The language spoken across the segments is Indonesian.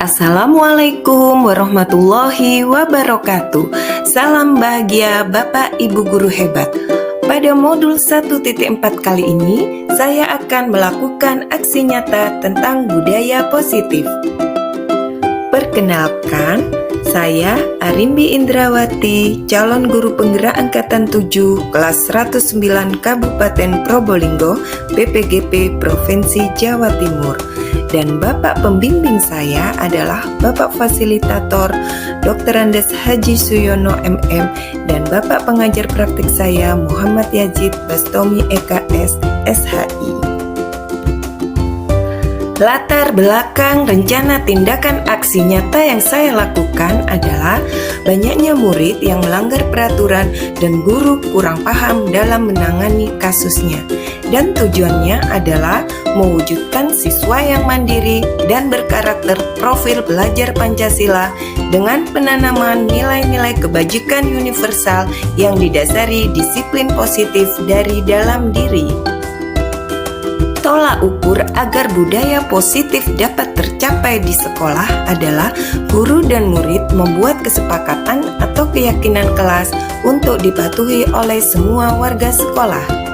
Assalamualaikum warahmatullahi wabarakatuh. Salam bahagia Bapak Ibu guru hebat. Pada modul 1.4 kali ini, saya akan melakukan aksi nyata tentang budaya positif. Perkenalkan, saya Arimbi Indrawati, calon guru penggerak angkatan 7 kelas 109 Kabupaten Probolinggo, PPGP Provinsi Jawa Timur. Dan Bapak pembimbing saya adalah Bapak Fasilitator Dr. Andes Haji Suyono MM dan Bapak pengajar praktik saya Muhammad Yazid Bastomi EKS SHI. Latar belakang rencana tindakan aksi nyata yang saya lakukan adalah banyaknya murid yang melanggar peraturan dan guru kurang paham dalam menangani kasusnya. Dan tujuannya adalah mewujudkan siswa yang mandiri dan berkarakter profil belajar Pancasila dengan penanaman nilai-nilai kebajikan universal yang didasari disiplin positif dari dalam diri. Tolak ukur agar budaya positif dapat tercapai di sekolah adalah guru dan murid membuat kesepakatan atau keyakinan kelas untuk dipatuhi oleh semua warga sekolah.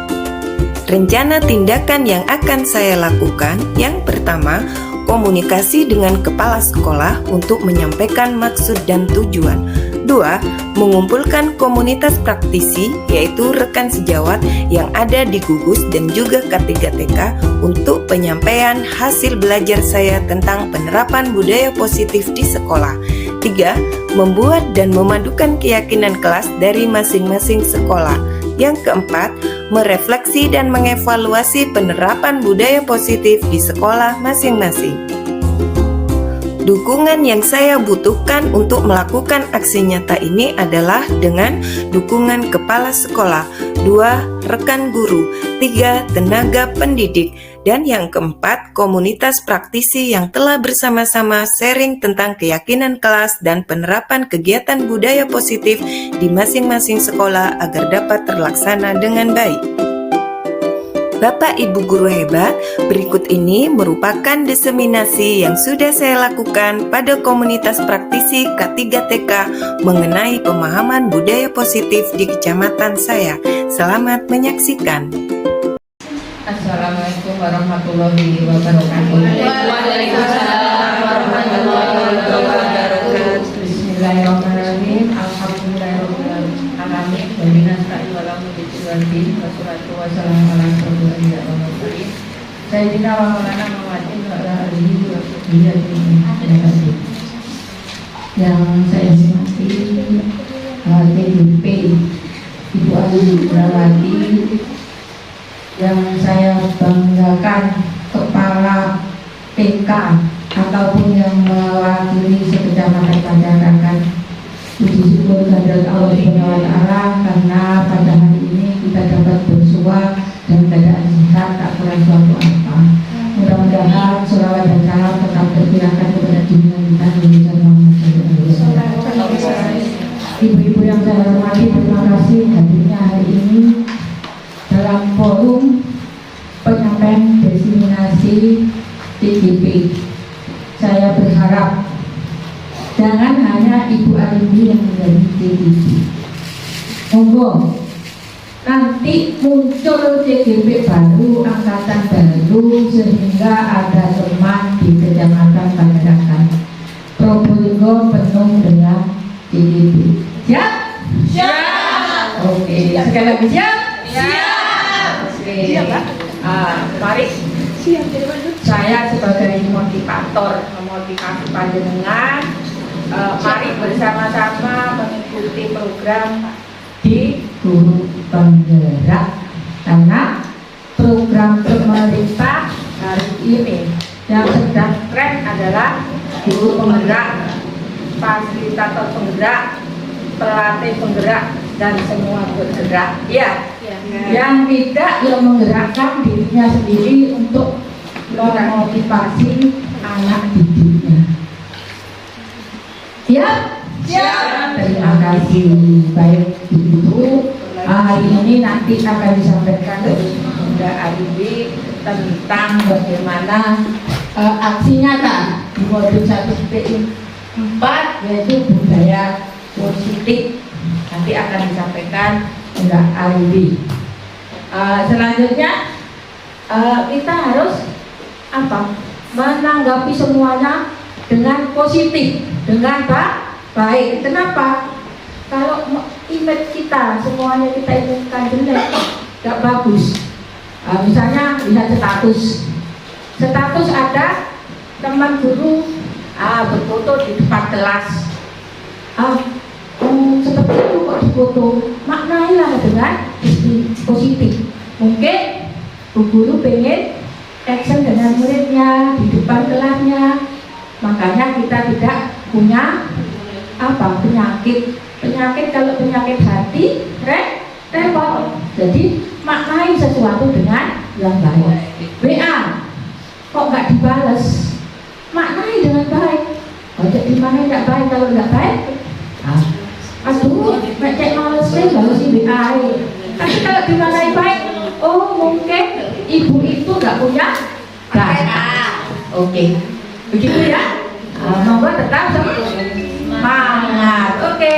Rencana tindakan yang akan saya lakukan, yang pertama, komunikasi dengan kepala sekolah untuk menyampaikan maksud dan tujuan. 2. Mengumpulkan komunitas praktisi, yaitu rekan sejawat yang ada di gugus dan juga K3TK untuk penyampaian hasil belajar saya tentang penerapan budaya positif di sekolah. 3. Membuat dan memadukan keyakinan kelas dari masing-masing sekolah. Yang keempat, merefleksi dan mengevaluasi penerapan budaya positif di sekolah masing-masing. Dukungan yang saya butuhkan untuk melakukan aksi nyata ini adalah dengan dukungan kepala sekolah, 2. Rekan guru, 3. Tenaga pendidik, dan yang keempat, komunitas praktisi yang telah bersama-sama sharing tentang keyakinan kelas dan penerapan kegiatan budaya positif di masing-masing sekolah agar dapat terlaksana dengan baik. Bapak Ibu guru hebat, berikut ini merupakan diseminasi yang sudah saya lakukan pada komunitas praktisi K3TK mengenai pemahaman budaya positif di kecamatan saya. Selamat menyaksikan. Assalamualaikum warahmatullahi wabarakatuh. Waalaikumsalam warahmatullahi wabarakatuh. Bismillahirrahmanirrahim. Alhamdulillahirrahmanirrahim. Wassalatu wassalamu ala rasulillah wa mursalin. Sayyidina wa maulana Muhammadin wa ala alihi wa sahbihi ajma'in. Yang saya hormati TDP Ibu Ali Indrawati, yang saya banggakan kepala TK ataupun yang mewakili sekecamatan Panjarakan. Puji syukur kehadirat Allah Subhanahu wa Ta'ala karena pada hari ini kita dapat bersua dan keadaan sehat tak kurang suatu apa. Mudah-mudahan sholawat dan salam tetap tercurahkan kepada junjungan kita Indonesia Muhammad. Ibu-ibu yang saya hormati, terima kasih hadirnya hari ini dalam forum penyampaian diseminasi TDP. Saya berharap jangan hanya Ibu Arimbi yang menjadi TDP. Monggo nanti muncul TDP baru, angkatan baru, sehingga ada teman di kecamatan Panjarakan Probolinggo penuh dengan TDP. Siap? Siap. Oke, sekali lagi siap? Siap. Oke. Mari. Saya sebagai motivator memotivasi panjenengan. Mari bersama-sama mengikuti program di Guru Penggerak, karena program pemerintah hari ini yang sedang tren adalah guru penggerak, fasilitator penggerak, pelatih penggerak, dan semua bergerak. Ya. Yang tidak, yang menggerakkan dirinya sendiri untuk memotivasi anak didiknya. Siap? Siap. Terima kasih. Baik itu hari ini nanti akan disampaikan oleh Bunda Arimbi tentang bagaimana aksi nyata di modul 1.4 yaitu budaya positif. Nanti akan disampaikan Mbak Arindi. Selanjutnya kita harus menanggapi semuanya dengan positif, dengan baik. Kenapa? Kalau image kita semuanya kita inginkan jelek, gak bagus. Misalnya lihat status ada teman guru berfoto di depan kelas. Seperti itu kok difoto, maknailah dengan positif. Mungkin bu guru pengen action dengan muridnya di depan kelasnya, makanya kita tidak punya penyakit. Kalau penyakit hati repot. Jadi maknai sesuatu dengan yang baik. WA kok nggak dibales, maknai dengan baik. Jadi dimana nggak baik? Kalau nggak baik, aduh, cek males sih balas WA. Tapi kalau dimaknai baik, oh mungkin ibu itu nggak punya data. Oke, begitu ya. Monggo tetap semangat. Oke,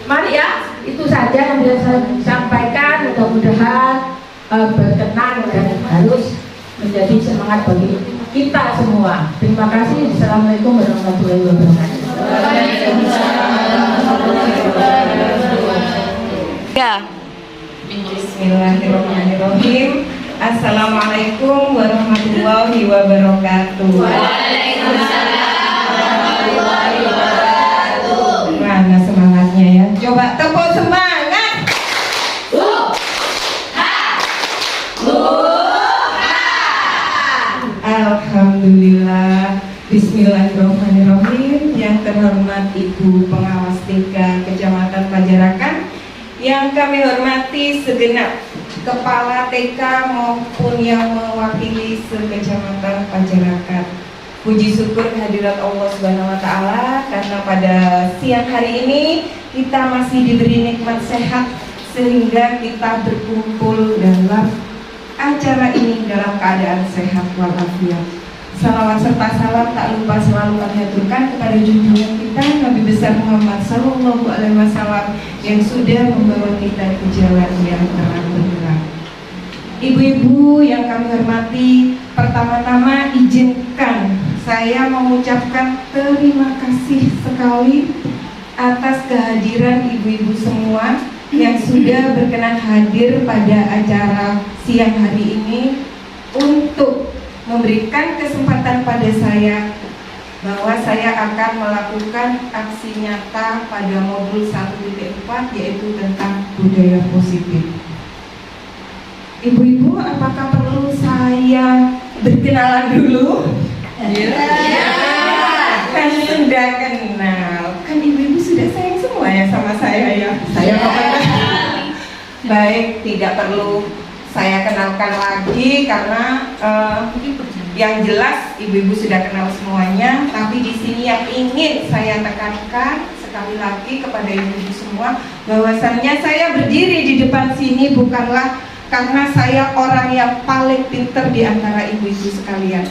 mari ya. Itu saja yang bisa saya sampaikan. Mudah-mudahan berkenan dan harus menjadi semangat bagi kita semua. Terima kasih. Assalamualaikum warahmatullahi wabarakatuh. Ya. Bismillahirrahmanirrahim. Assalamualaikum warahmatullahi wabarakatuh. Waalaikumsalam warahmatullahi wabarakatuh. Mana semangatnya ya? Coba tepuk semangat. Alhamdulillah. Bismillahirrahmanirrahim. Yang terhormat Ibu Pengawas TK Kecamatan Pajarakan, yang kami hormati segenap Kepala TK maupun yang mewakili sekecamatan Pajarakan. Puji syukur kehadirat Allah Subhanahu wa Ta'ala, karena pada siang hari ini kita masih diberi nikmat sehat sehingga kita berkumpul dalam acara ini dalam keadaan sehat walafiat. Salawat serta salam tak lupa selalu kami aturkan kepada junjungan kita Nabi besar Muhammad Sallallahu Alaihi Wasallam yang sudah membawa kita ke jalan yang terang benderang. Ibu-ibu yang kami hormati, pertama-tama izinkan saya mengucapkan terima kasih sekali atas kehadiran ibu-ibu semua yang sudah berkenan hadir pada acara siang hari ini untuk memberikan kesempatan pada saya bahwa saya akan melakukan aksi nyata pada modul 1.4 yaitu tentang budaya positif. Ibu-ibu, apakah perlu saya berkenalan dulu? Ya. Kan sudah kenal. Kan ibu-ibu sudah sayang semua ya sama saya ya. Saya baik, tidak perlu saya kenalkan lagi karena yang jelas ibu-ibu sudah kenal semuanya. Tapi di sini yang ingin saya tekankan sekali lagi kepada ibu-ibu semua, bahwasannya saya berdiri di depan sini bukanlah karena saya orang yang paling pinter di antara ibu-ibu sekalian.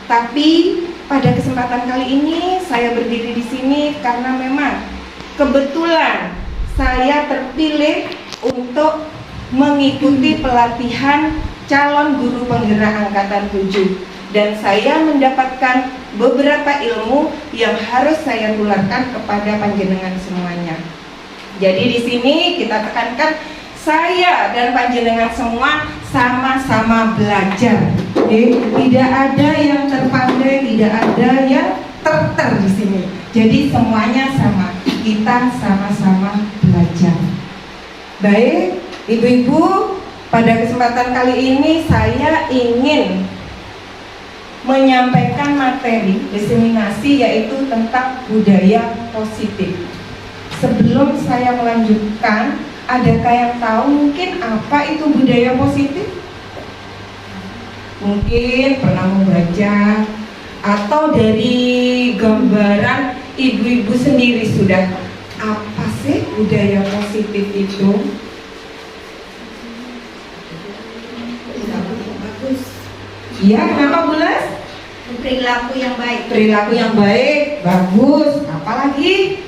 Tapi pada kesempatan kali ini saya berdiri di sini karena memang kebetulan saya terpilih untuk mengikuti pelatihan calon guru penggerak angkatan 7, dan saya mendapatkan beberapa ilmu yang harus saya tularkan kepada panjenengan semuanya. Jadi di sini kita tekankan, saya dan panjenengan semua sama-sama belajar. Tidak ada yang terpandai, tidak ada yang terter di sini. Jadi semuanya sama, kita sama-sama belajar. Baik, ibu-ibu, pada kesempatan kali ini saya ingin menyampaikan materi diseminasi yaitu tentang budaya positif. Sebelum saya melanjutkan, adakah yang tahu mungkin apa itu budaya positif? Mungkin pernah membaca atau dari gambaran ibu-ibu sendiri sudah, apa sih budaya positif itu? Bagus. Iya, kenapa Bulas? Perilaku yang baik. Perilaku yang baik, bagus. Apalagi?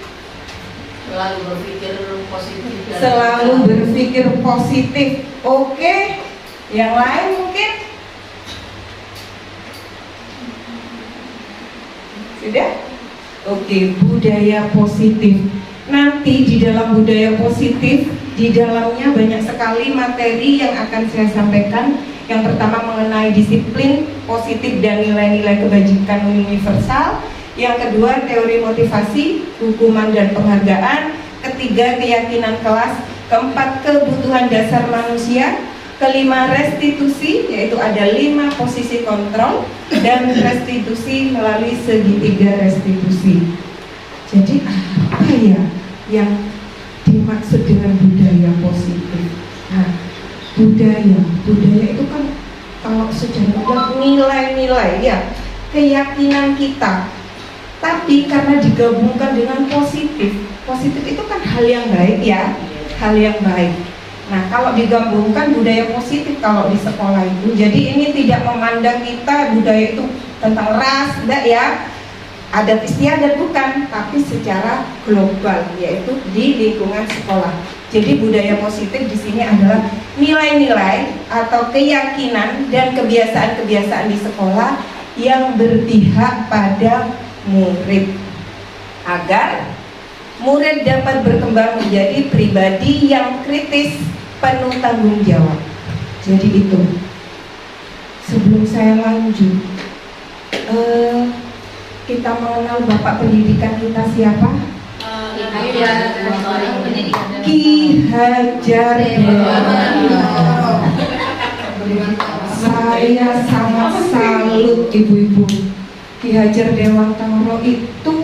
Selalu berpikir positif. Selalu berpikir positif. Oke. Yang lain mungkin? Sudah? Oke, budaya positif. Nanti di dalam budaya positif, di dalamnya banyak sekali materi yang akan saya sampaikan. Yang pertama mengenai disiplin positif dan nilai-nilai kebajikan universal. Yang kedua teori motivasi, hukuman dan penghargaan. Ketiga keyakinan kelas. Keempat kebutuhan dasar manusia. Kelima restitusi, yaitu ada 5 posisi kontrol dan restitusi melalui segitiga restitusi. Jadi apa ya yang dimaksud dengan budaya positif? Nah, budaya itu kan kalau secara umum nilai-nilai ya, keyakinan kita. Tapi karena digabungkan dengan positif itu kan hal yang baik ya, hal yang baik. Nah, kalau digabungkan budaya positif kalau di sekolah itu, jadi ini tidak memandang kita budaya itu tentang ras, enggak ya, adat istiadat bukan, tapi secara global, yaitu di lingkungan sekolah. Jadi budaya positif di sini adalah nilai-nilai atau keyakinan dan kebiasaan-kebiasaan di sekolah yang berpihak pada murid agar murid dapat berkembang menjadi pribadi yang kritis, penuh tanggung jawab. Jadi itu. Sebelum saya lanjut, kita mengenal Bapak pendidikan kita siapa? Ki Hajar Dewantara. Saya sangat salut ibu-ibu. Ki Hajar Dewantara itu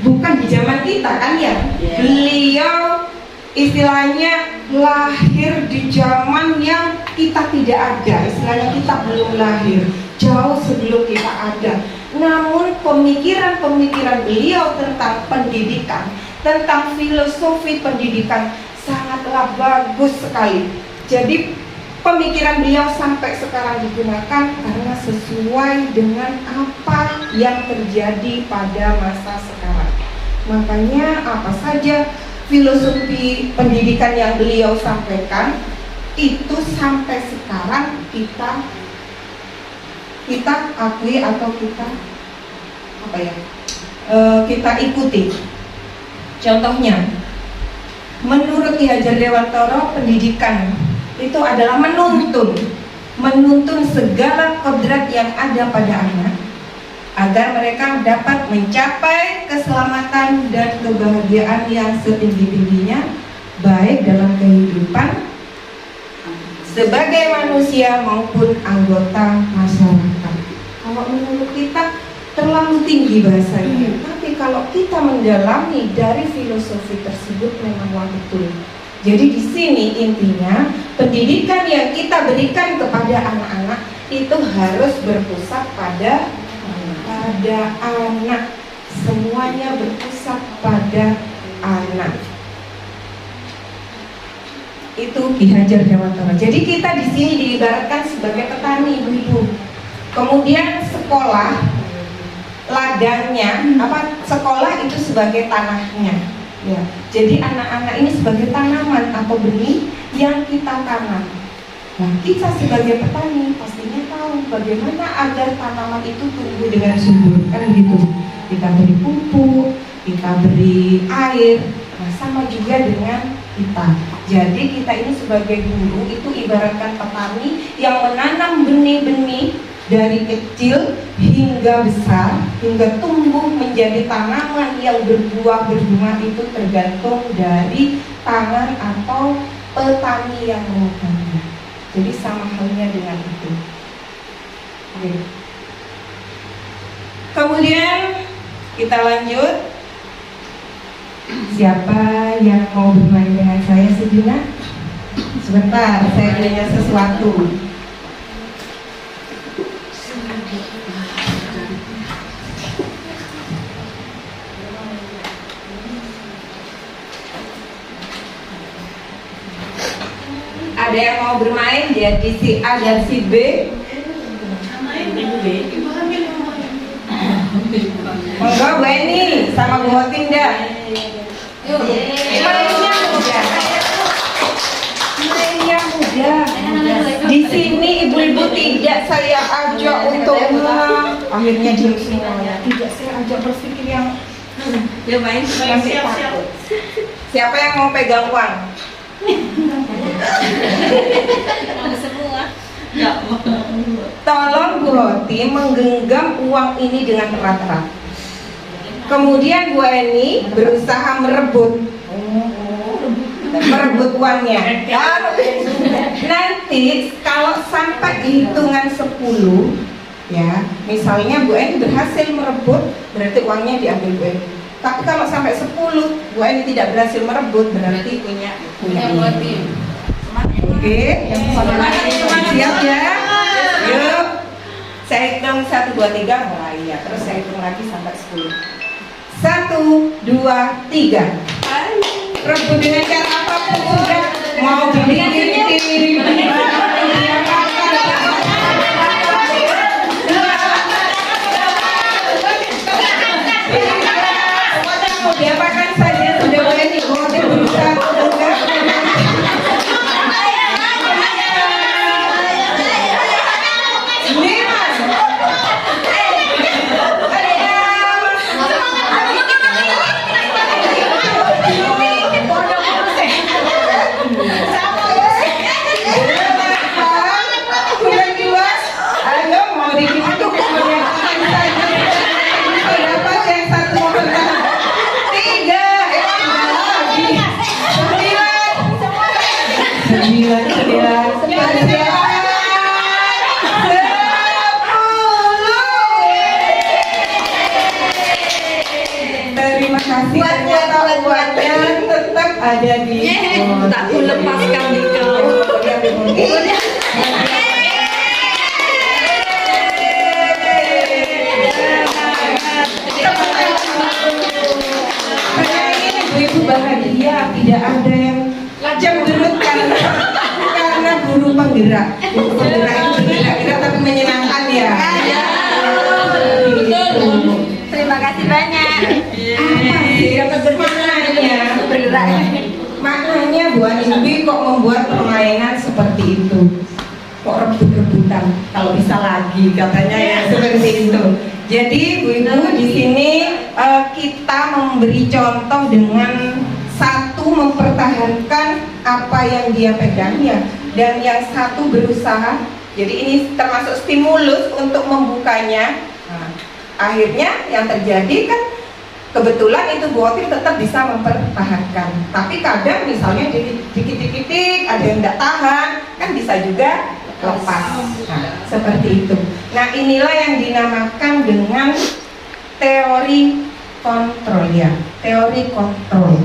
bukan di zaman kita kan ya. Beliau istilahnya lahir di zaman yang kita tidak ada. Istilahnya kita belum lahir, jauh sebelum kita ada. Namun pemikiran-pemikiran beliau tentang pendidikan, tentang filosofi pendidikan sangatlah bagus sekali. Jadi pemikiran beliau sampai sekarang digunakan karena sesuai dengan apa yang terjadi pada masa sekarang. Makanya apa saja filosofi pendidikan yang beliau sampaikan itu sampai sekarang kita akui atau kita ikuti. Contohnya, menurut Ki Hajar Dewantara, pendidikan itu adalah menuntun segala kodrat yang ada pada anak agar mereka dapat mencapai keselamatan dan kebahagiaan yang setinggi-tingginya, baik dalam kehidupan sebagai manusia maupun anggota masyarakat. Kalau menurut kita terlalu tinggi bahasanya, tapi kalau kita mendalami dari filosofi tersebut memang betul. Jadi di sini intinya pendidikan yang kita berikan kepada anak-anak itu harus berpusat pada anak. Semuanya berpusat pada anak. Itu Ki Hajar Dewantara. Jadi kita di sini diibaratkan sebagai petani, ibu-ibu. Kemudian sekolah, ladangnya, sekolah itu sebagai tanahnya. Ya. Jadi anak-anak ini sebagai tanaman atau benih yang kita tanam. Nah, kita sebagai petani pastinya tahu bagaimana agar tanaman itu tumbuh dengan subur, kan gitu. Kita beri pupuk, kita beri air. Nah, sama juga dengan kita. Jadi kita ini sebagai guru itu ibaratkan petani yang menanam benih-benih dari kecil hingga besar, hingga tumbuh menjadi tanaman yang berbuah berbunga. Itu tergantung dari tangan atau petani yang menanamnya. Jadi sama halnya dengan itu. Oke. Kemudian kita lanjut. Siapa yang mau bermain dengan saya sejenak? Sebentar, saya tanya sesuatu. Ada yang mau bermain jadi si A dan si B? Ibu B, ibu hamil. Monggo Bu Eni sama Bu Hotinda. Mainnya muda. Di sini ibu-ibu tidak saya ajak untuk akhirnya diem semuanya. Tidak saya ajak berpikir yang masih takut. Siapa yang mau pegang uang? Tolong Bu Hoti menggenggam uang ini dengan erat-erat. Kemudian Bu Eni berusaha merebut uangnya. Nanti kalau sampai hitungan 10, ya, misalnya Bu Eni berhasil merebut, berarti uangnya diambil Bu Eni. Tapi kalau sampai 10, Bu Eni tidak berhasil merebut, berarti punya ini. Oke, siap ya? Yuk, saya hitung 1, 2, 3 mulai ya. Terus saya hitung lagi sampai 10. 1, 2, 3. Rebut dengan cara apapun sudah. Mau bikin mau diapakan saja sudah boleh dibuat berusaha enggak. Terima kasih. Pengetahuannya tetap ada di. Tak ku lepaskan di kau. Ibu bahagia, tidak ada yang cemberut karena guru penggerak. Guru penggerak itu bergerak-gerak tapi menyenangkan ya. Terima kasih banyak. Apa sih maknanya bergerak? Maknanya Bu Anibi kok membuat permainan seperti itu? Kok rebut-rebutan? Kalau bisa lagi katanya ya seperti itu. Jadi Bu-ibu di sini kita memberi contoh dengan satu mempertahankan apa yang dia pegang ya, dan yang satu berusaha. Jadi ini termasuk stimulus untuk membukanya. Nah, akhirnya yang terjadi kan kebetulan itu Bu Hoti tetap bisa mempertahankan. Tapi kadang misalnya dikit-dikit ada yang tidak tahan, kan bisa juga lepas. Nah, seperti itu. Nah, inilah yang dinamakan dengan teori kontrol ya, teori kontrol.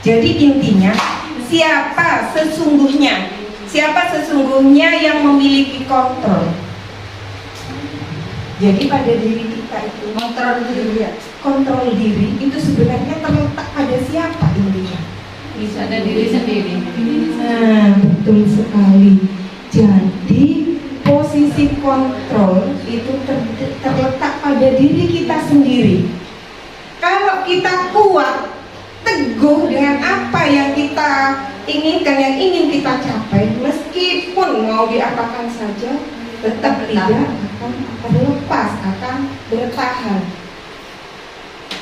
Jadi intinya siapa sesungguhnya yang memiliki kontrol. Jadi pada diri kita itu kontrol diri itu sebenarnya terletak pada siapa intinya? Bisa ada diri sendiri. Nah, betul sekali. Jadi posisi kontrol itu terletak pada diri kita sendiri. Kalau kita kuat, teguh dengan apa yang kita inginkan, yang ingin kita capai, meskipun mau diapakan saja, tetap tidak akan lepas, akan bertahan.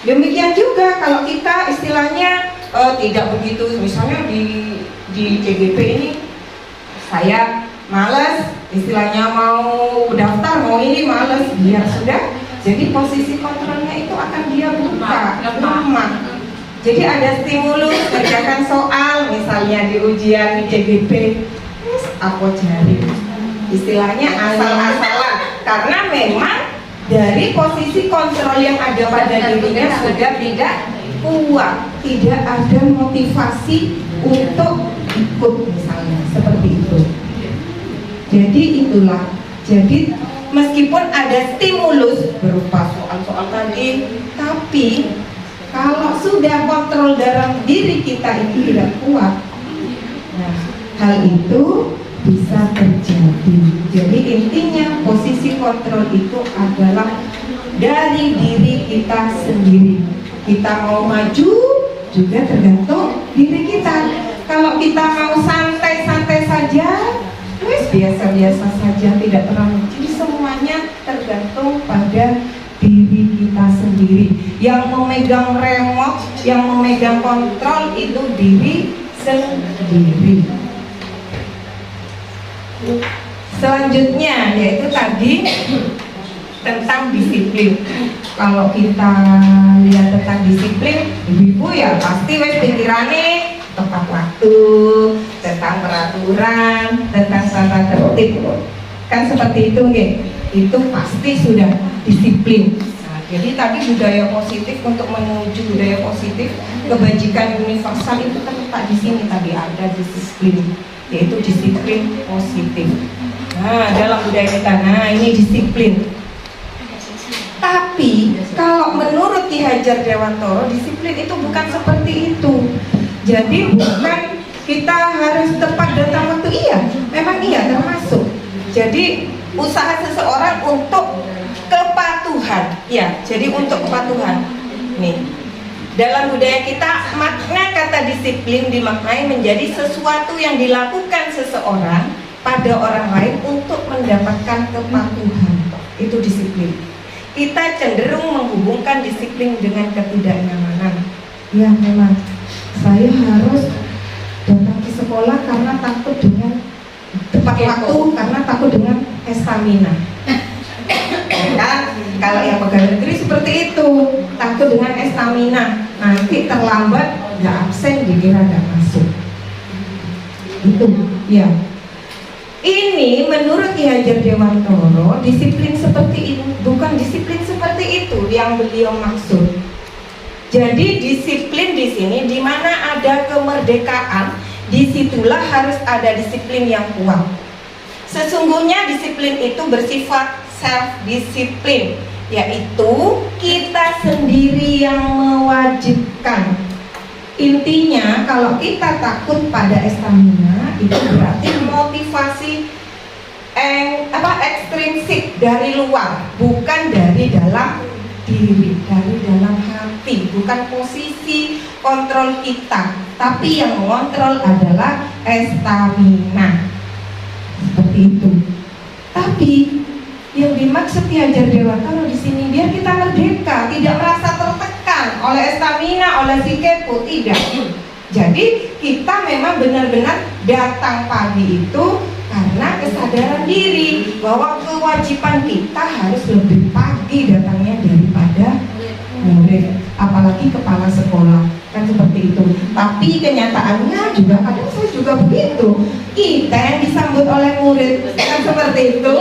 Demikian juga kalau kita istilahnya tidak begitu, misalnya di CGP ini saya malas, istilahnya mau daftar, mau ini malas, biar sudah. Jadi posisi kontrolnya itu akan dia buka, lemah. Jadi ada stimulus, kerjakan soal, misalnya di ujian di CGP, aku cari, istilahnya asal-asalan, karena memang dari posisi kontrol yang ada pada dirinya sudah tidak kuat, tidak ada motivasi untuk ikut misalnya, seperti itu. Jadi itulah, jadi meskipun ada stimulus berupa soal-soal tadi, tapi kalau sudah kontrol dalam diri kita itu tidak kuat, nah, hal itu bisa terjadi. Jadi intinya posisi kontrol itu adalah dari diri kita sendiri. Kita mau maju juga tergantung diri kita. Kalau kita mau santai-santai saja, wes biasa-biasa saja, tidak terlalu. Jadi semuanya tergantung pada diri kita sendiri. Yang memegang remote, yang memegang kontrol itu diri sendiri. Selanjutnya yaitu tadi tentang disiplin. Kalau kita lihat tentang disiplin, ibu ya pasti wes pikirannya tepat waktu, tentang peraturan, tentang tata tertib. Kan seperti itu nggih. Itu pasti sudah disiplin. Nah, jadi tadi budaya positif, untuk menuju budaya positif, kebajikan universal itu terletak di sini tadi, ada disiplin, yaitu disiplin positif. Nah, dalam budaya kita, nah ini disiplin. Tapi kalau menurut Ki Hajar Dewantoro, disiplin itu bukan seperti itu. Jadi bukan kita harus tepat datang waktu, iya, memang iya termasuk. Jadi usaha seseorang untuk kepatuhan, ya. Jadi untuk kepatuhan. Nih, dalam budaya kita makna kata disiplin dimaknai menjadi sesuatu yang dilakukan seseorang pada orang lain untuk mendapatkan kepatuhan. Itu disiplin. Kita cenderung menghubungkan disiplin dengan ketidaknyamanan. Ya memang, saya harus datang ke sekolah karena takut dengan tepat waktu, karena takut dengan estamina. Kan kalau yang pegawai negeri seperti itu, takut dengan estamina, nanti terlambat, nggak absen, dikira nggak masuk. Itu, ya. Ini menurut Ki Hajar Dewantoro, disiplin seperti ini bukan disiplin seperti itu yang beliau maksud. Jadi disiplin di sini di mana ada kemerdekaan, disitulah harus ada disiplin yang kuat. Sesungguhnya disiplin itu bersifat self-disiplin, yaitu kita sendiri yang mewajibkan. Intinya kalau kita takut pada estamina, itu berarti motivasi ekstrinsik dari luar, bukan dari dalam diri, dari dalam hati, bukan posisi kontrol kita, tapi yang mengontrol adalah estamina. Seperti itu. Tapi yang dimaksud Ki Hajar Dewantoro di sini biar kita merdeka, tidak merasa tertekan oleh estamina, oleh si kepo, tidak. Jadi kita memang benar-benar datang pagi itu karena kesadaran diri bahwa kewajiban kita harus lebih pagi datangnya daripada murid, apalagi kepala sekolah, kan seperti itu. Tapi kenyataannya juga kadang saya juga begitu, kita yang disambut oleh murid, kan seperti itu.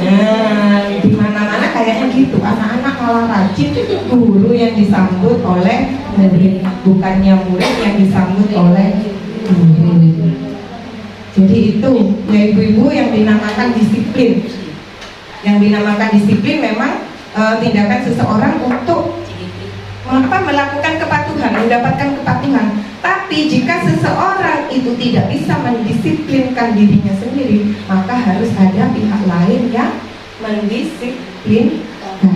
Nah, di mana-mana kayaknya gitu, anak-anak malah rajin, guru yang disambut oleh murid, bukannya murid yang disambut oleh guru. Jadi itu ya ibu-ibu yang dinamakan disiplin. Yang dinamakan disiplin memang tindakan seseorang untuk melakukan kepatuhan, mendapatkan kepatuhan. Tapi jika seseorang itu tidak bisa mendisiplinkan dirinya sendiri, maka harus ada pihak lain yang mendisiplinkan.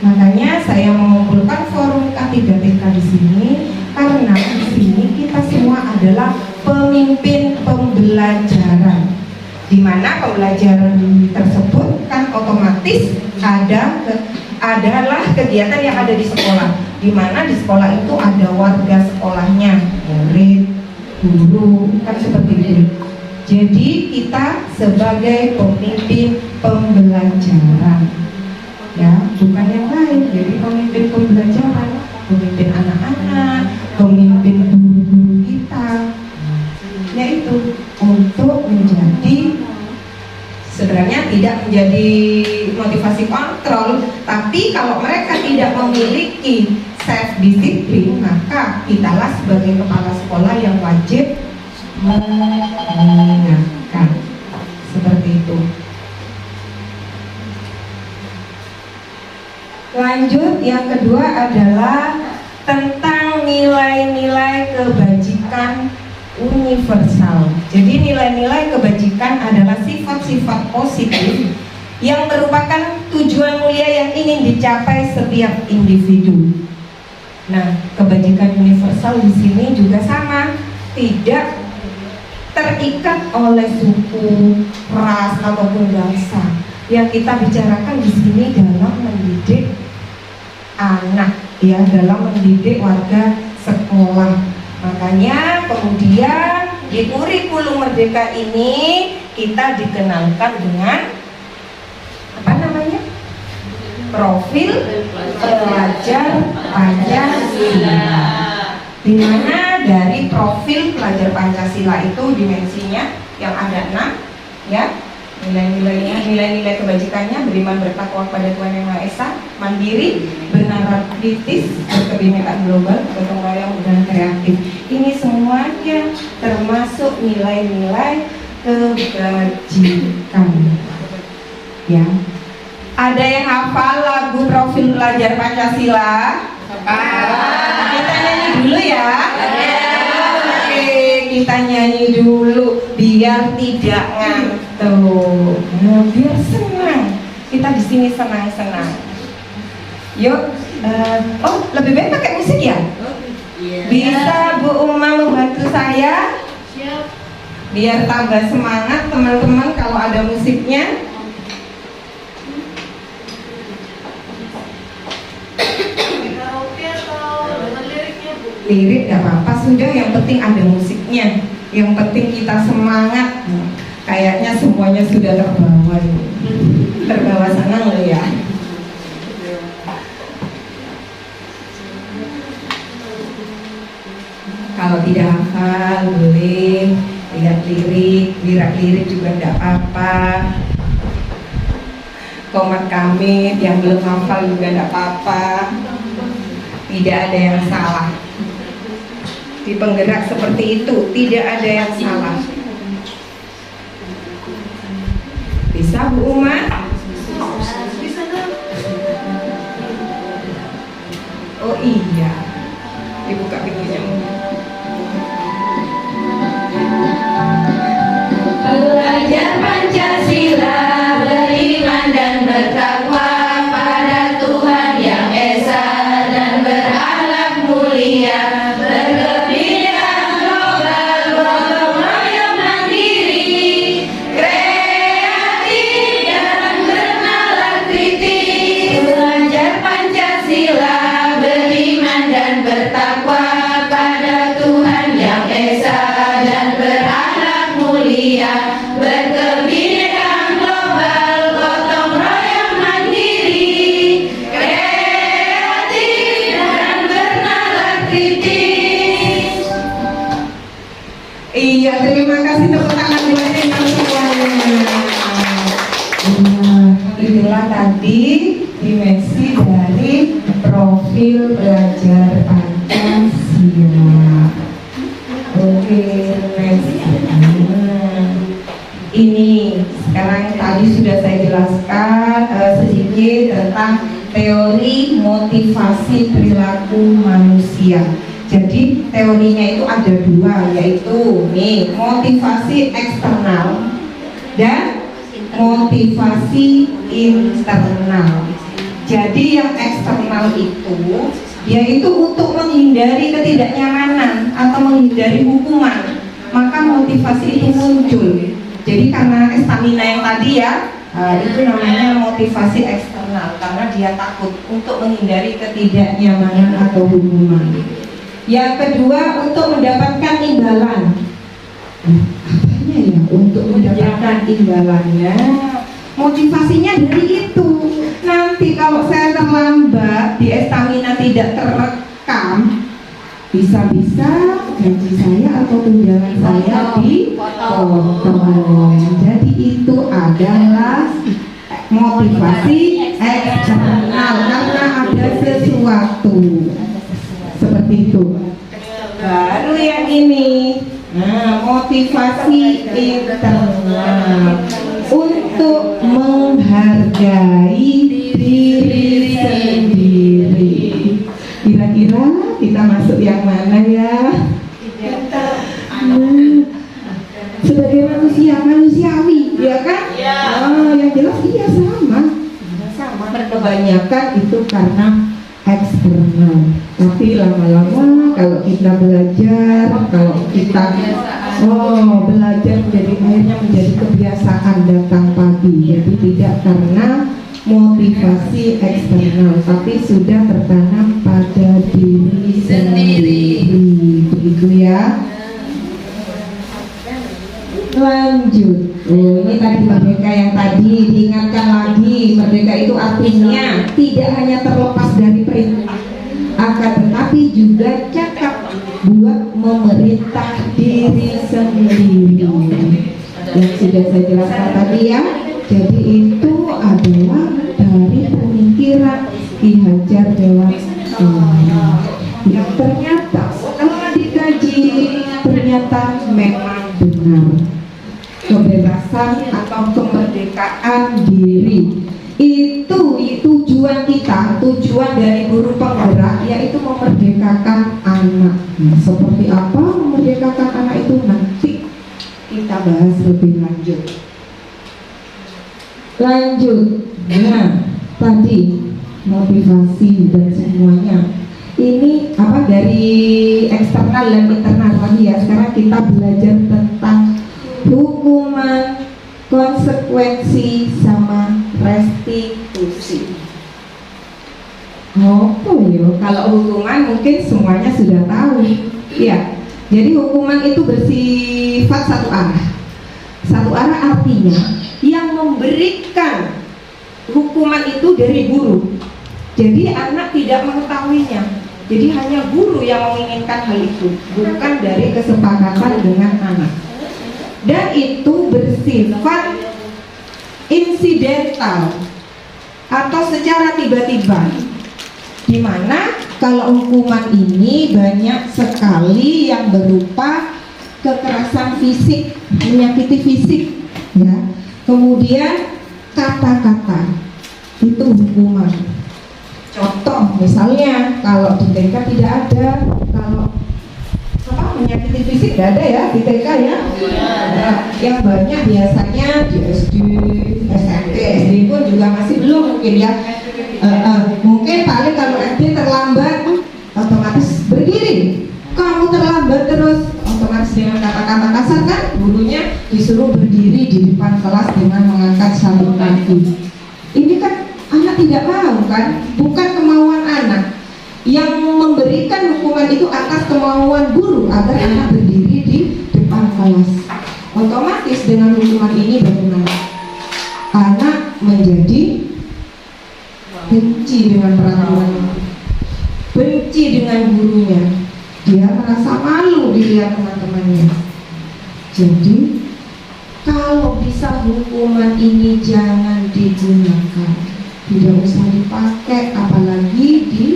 Makanya saya mengumpulkan forum K3TK di sini karena di sini kita semua adalah pemimpin pembelajaran, di mana pembelajaran tersebut kan otomatis adalah kegiatan yang ada di sekolah, di mana di sekolah itu ada warga sekolahnya, murid, guru, kan seperti itu. Jadi kita sebagai pemimpin pembelajaran, ya bukan yang lain. Jadi pemimpin pembelajaran, pemimpin anak-anak, pemimpin guru-guru kita, yaitu untuk menjadi, sebenarnya tidak menjadi motivasi kontrol, tapi kalau mereka tidak memiliki self disiplin, maka kitalah sebagai kepala sekolah yang wajib mengingatkan. Seperti itu. Lanjut, yang kedua adalah tentang nilai-nilai kebajikan universal. Jadi nilai-nilai kebajikan adalah sifat-sifat positif yang merupakan tujuan mulia yang ingin dicapai setiap individu. Nah, kebajikan universal di sini juga sama, tidak terikat oleh suku, ras ataupun bangsa. Yang kita bicarakan di sini dalam mendidik anak, ya, dalam mendidik warga sekolah. Makanya kemudian di kurikulum Merdeka ini kita dikenalkan dengan apa namanya? Profil pelajar Pancasila. Di mana dari profil pelajar Pancasila itu dimensinya yang ada 6, ya. Nilai-nilainya, nilai-nilai kebajikannya: beriman, bertakwa kepada Tuhan Yang Maha Esa, mandiri, bernalar kritis, berkebinekaan global, gotong royong, dan kreatif. Ini semuanya termasuk nilai-nilai kebajikan. Ya. Ada yang hafal lagu profil pelajar Pancasila? Kita nyanyi dulu ya. Oke, kita nyanyi dulu biar tidak ngantuk. Nah, biar senang. Kita di sini senang-senang. Yuk, oh lebih baik pakai musik ya? Bisa Bu Uma membantu saya? Biar tambah semangat teman-teman kalau ada musiknya. Lirik gak apa-apa, sudah, yang penting ada musiknya, yang penting kita semangat. Kayaknya semuanya sudah terbawa, terbawa senang loh ya. Kalau tidak hafal boleh lihat lirik juga tidak apa-apa. Komat kamit yang belum hafal juga tidak apa-apa. Tidak ada yang salah. Di penggerak seperti itu tidak ada yang salah. Bisa Bu Uma? Bisa dong. Oh iya, dibuka pintunya. Belajar Pancasila, beriman dan bertakwa pada Tuhan Yang Esa, dan berakhlak mulia, berkebinekaan global, gotong royong mandiri, kreatif dan bernalar kritis. Belajar Pancasila, beriman dan bertakwa pada Tuhan Yang Esa, dan berakhlak mulia, berkebinekaan global, gotong royong mandiri, kreatif dan bernalar kritis. Iya, terima kasih, tepuk tangan buat teman semuanya. Inilah tadi dimensi dari profil pelajar Pancasila. Oke, next. Ini sekarang tadi sudah saya jelaskan sedikit tentang teori motivasi perilaku manusia. Jadi teorinya itu ada dua, yaitu nih, motivasi eksternal dan motivasi internal. Jadi yang eksternal itu yaitu untuk menghindari ketidaknyamanan atau menghindari hukuman, maka motivasi itu muncul. Jadi karena stamina yang tadi ya, itu namanya motivasi eksternal, karena dia takut untuk menghindari ketidaknyamanan atau hukuman. Yang kedua, untuk mendapatkan imbalan. Apanya ya untuk mendapatkan imbalannya? Motivasinya dari itu. Nanti kalau saya terlambat, di stamina tidak terekam, bisa-bisa gaji saya atau tunjangan saya dipotong. Jadi itu adalah motivasi eksternal, karena ada sesuatu seperti itu. Baru yang ini, nah, motivasi internal, untuk menghargai diri sendiri. Kira-kira kita masuk yang mana ya? Sebagai manusia, manusiawi, ya kan? Oh, yang jelas iya sama. kebanyakan itu karena eksternal. Tapi lama-lama kalau kita belajar, kalau kita belajar akhirnya menjadi kebiasaan datang pagi. Jadi tidak karena motivasi eksternal, tapi sudah tertanam pada diri sendiri. Begitu ya. Lanjut. Ini tadi merdeka yang tadi diingatkan lagi. Merdeka itu artinya tidak hanya terlepas dari perintah, akan tetapi juga cakap buat memerintah diri sendiri. Yang sudah saya jelaskan tadi ya. Jadi itu adalah dari pemikiran Ki Hajar Dewantara yang ternyata setelah dikaji ternyata memang benar. Kebebasan atau kemerdekaan diri itu tujuan kita, tujuan dari guru penggerak yaitu memerdekakan anak. Nah, seperti apa memerdekakan anak itu nanti kita bahas lebih lanjut. Nah tadi motivasi dan semuanya ini apa dari eksternal dan internal tadi ya. Sekarang kita belajar tentang hukuman, konsekuensi, sama restitusi. Oh ya, kalau hukuman mungkin semuanya sudah tahu ya. Jadi hukuman itu bersifat satu arah. Satu arah artinya yang memberikan hukuman itu dari guru. Jadi anak tidak mengetahuinya. Jadi hanya guru yang menginginkan hal itu, bukan dari kesepakatan dengan anak. Dan itu bersifat insidental atau secara tiba-tiba. Dimana kalau hukuman ini banyak sekali yang berupa kekerasan fisik, menyakiti fisik, ya. Kemudian kata-kata itu hukuman. Contoh misalnya kalau di TK tidak ada, kalau menyakiti fisik tidak ada ya di TK ya. Nah, yang banyak biasanya di SD, SMP, SD pun juga masih belum mungkin ya. Mungkin paling kalau SD terlambat otomatis berdiri. Kamu terlambat terus, otomatis dengan kata-kata kasar kan gurunya disuruh berdiri di depan kelas dengan mengangkat satu kaki. Ini kan anak tidak mau kan, bukan kemauan anak. Yang memberikan hukuman itu atas kemauan guru agar anak berdiri di depan kelas. Otomatis dengan hukuman ini bagaimana? Anak menjadi benci dengan peraturan, benci dengan gurunya. Dia merasa malu dilihat teman-temannya. Jadi kalau bisa hukuman ini jangan digunakan, tidak usah dipakai, apalagi di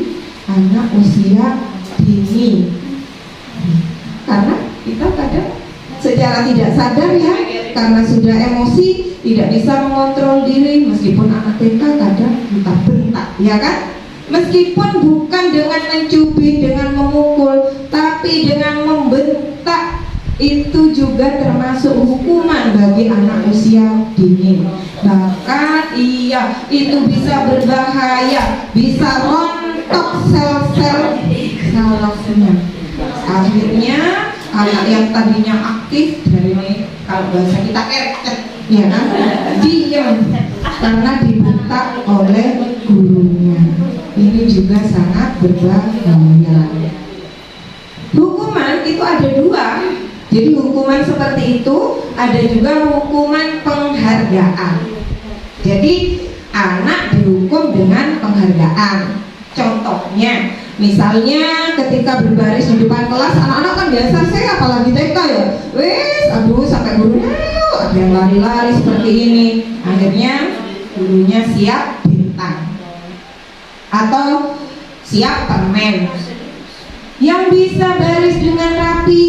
anak usia dini. Karena kita kadang secara tidak sadar ya, karena sudah emosi tidak bisa mengontrol diri, meskipun anak TK kadang bentak-bentak, ya kan? Meskipun bukan dengan mencubit, dengan memukul, tapi dengan membentak, itu juga termasuk hukuman bagi anak usia dini. Bahkan itu bisa berbahaya, bisa rontok sel-sel sarafnya. Akhirnya anak yang tadinya aktif, dari kalau bahasa kita kercet, ya kan, diam karena dibentak oleh gurunya. Ini juga sangat berbahaya. Hukuman itu ada dua. Jadi hukuman seperti itu ada juga hukuman penghargaan. Jadi anak dihukum dengan penghargaan. Contohnya, misalnya ketika berbaris di depan kelas, anak-anak kan biasa saya apalagi TK ya, aduh sampai gurunya ayo, ada yang lari-lari seperti ini. Akhirnya gurunya siap bintang atau siap permen. Yang bisa baris dengan rapi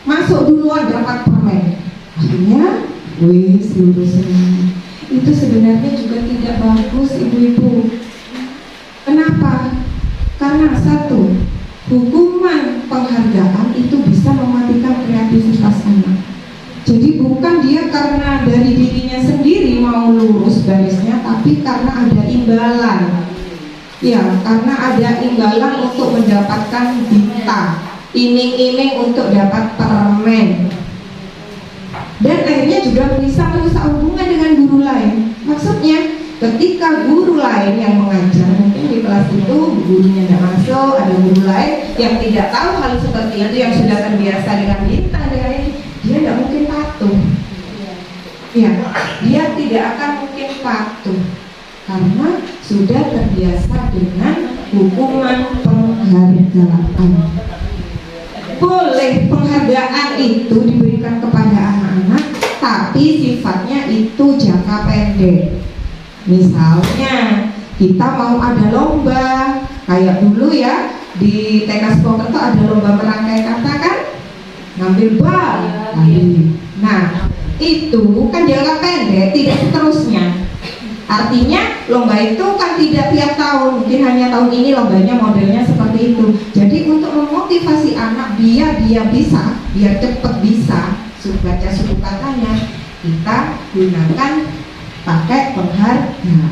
masuk duluan dapat permen. Akhirnya lurus semua. Itu sebenarnya juga tidak bagus ibu-ibu. Kenapa? Karena satu, hukuman penghargaan itu bisa mematikan kreativitas anak. Jadi bukan dia karena dari dirinya sendiri mau lurus garisnya, tapi karena ada imbalan. Ya, karena ada imbalan untuk mendapatkan bita, iming-iming untuk dapat permen. Dan akhirnya juga bisa merusak hubungan dengan guru lain. Maksudnya, ketika guru lain yang mengajar, mungkin di kelas itu gurunya tidak masuk, ada guru lain yang tidak tahu hal seperti itu, yang sudah terbiasa dengan bintang, dengan ini, dia tidak mungkin patuh. Ya, dia tidak akan mungkin patuh karena sudah terbiasa dengan hukuman penghargaan. Boleh penghargaan itu diberikan kepada anak-anak, tapi sifatnya itu jangka pendek. Misalnya kita mau ada lomba, kayak dulu ya di TK Spoker tuh ada lomba merangkai kata kan, ngambil bal. Nah itu kan jangka pendek, tidak seterusnya. Artinya lomba itu kan tidak tiap tahun, mungkin hanya tahun ini lombanya modelnya seperti itu. Jadi untuk memotivasi anak biar dia bisa, biar cepat bisa baca suku katanya, kita gunakan pakai penghargaan.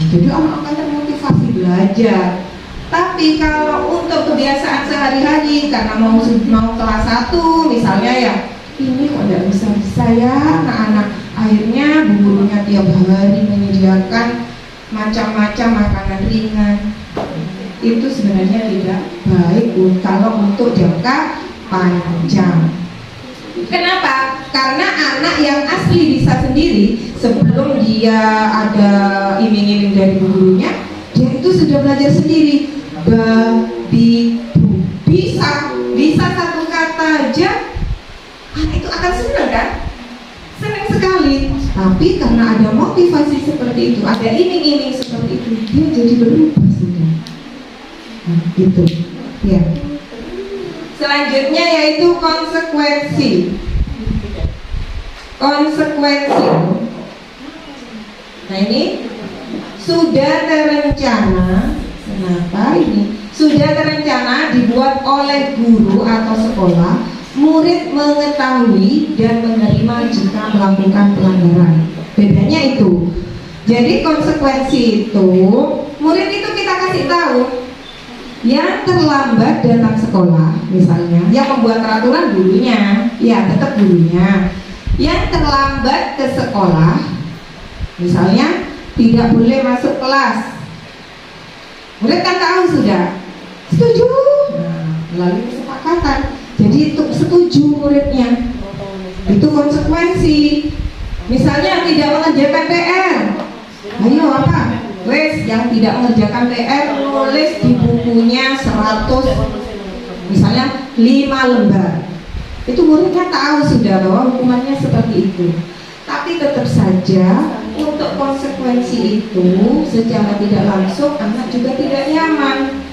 Jadi anak akan termotivasi belajar. Tapi kalau untuk kebiasaan sehari-hari, karena mau kelas 1 misalnya ya, ini kok tidak bisa ya anak-anak, akhirnya bu gurunya tiap hari menyediakan macam-macam makanan ringan. Itu sebenarnya tidak baik kalau untuk jangka panjang. Kenapa? Karena anak yang asli bisa sendiri, sebelum dia ada iming-iming dari bu gurunya, dia itu sudah belajar sendiri. Babi, bu, bisa satu kata aja, anak itu akan senang kan? Senang sekali. Tapi karena ada motivasi seperti itu, ada iming-iming seperti itu, dia jadi berubah sudah. Nah, gitu. Ya. Selanjutnya yaitu konsekuensi. Konsekuensi. Nah ini sudah terencana. Kenapa ini? Sudah terencana dibuat oleh guru atau sekolah. Murid mengetahui dan menerima jika melakukan pelanggaran. Bedanya itu. Jadi konsekuensi itu, murid itu kita kasih tahu. Yang terlambat datang sekolah, misalnya, yang membuat peraturan gurunya, ya tetap gurunya. Yang terlambat ke sekolah, misalnya, tidak boleh masuk kelas. Murid kan tahu sudah, setuju. Nah, melalui kesepakatan. Jadi itu setuju muridnya. Itu konsekuensi. Misalnya tidak mengerjakan PR. Ayo apa? Wes yang tidak mengerjakan PR nulis di bukunya 100, misalnya 5 lembar. Itu muridnya tahu sudah bahwa hukumannya seperti itu. Tapi tetap saja untuk konsekuensi itu secara tidak langsung anak juga tidak nyaman.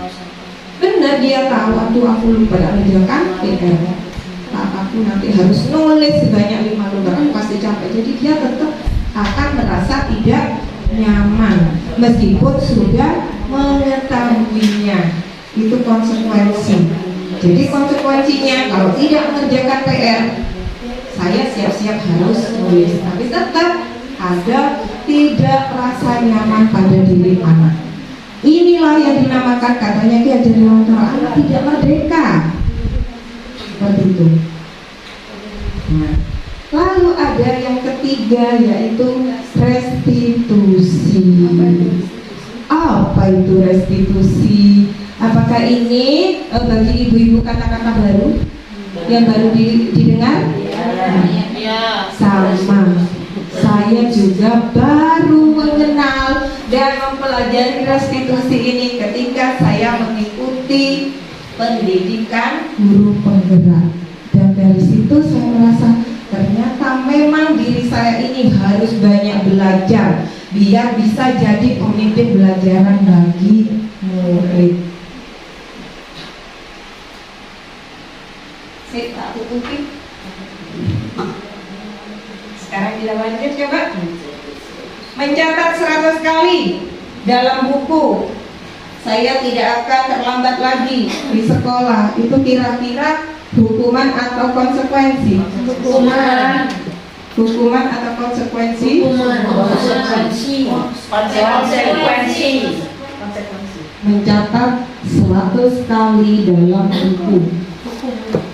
Benar dia tahu, aduh aku lupa mengerjakan PR. Aku nanti harus nulis sebanyak 5 lembar, aku pasti capek. Jadi dia tetap akan merasa tidak nyaman meskipun sudah mengetahuinya. Itu konsekuensi. Jadi konsekuensinya kalau tidak mengerjakan PR, saya siap-siap harus nulis, tapi tetap ada tidak rasa nyaman pada diri anak. Inilah yang dinamakan katanya Ki Hajar Dewantara, anak tidak merdeka. Seperti itu. Nah, lalu ada yang ketiga yaitu restitusi. Apa itu restitusi? Apakah ini bagi ibu-ibu kata-kata baru yang baru didengar? Ya. Sama. Saya juga baru mengenal dan mempelajari restitusi ini ketika saya mengikuti pendidikan guru penggerak. Dan dari situ saya merasa ternyata memang diri saya ini harus banyak belajar biar bisa jadi pemimpin belajaran bagi murid. Sip, tak tutupi. Sekarang kita lanjut coba. Mencatat 100 kali dalam buku. Saya tidak akan terlambat lagi di sekolah. Itu kira-kira hukuman atau konsekuensi? Hukuman. Hukuman atau konsekuensi? Konsekuensi. Mencatat 100 kali dalam buku.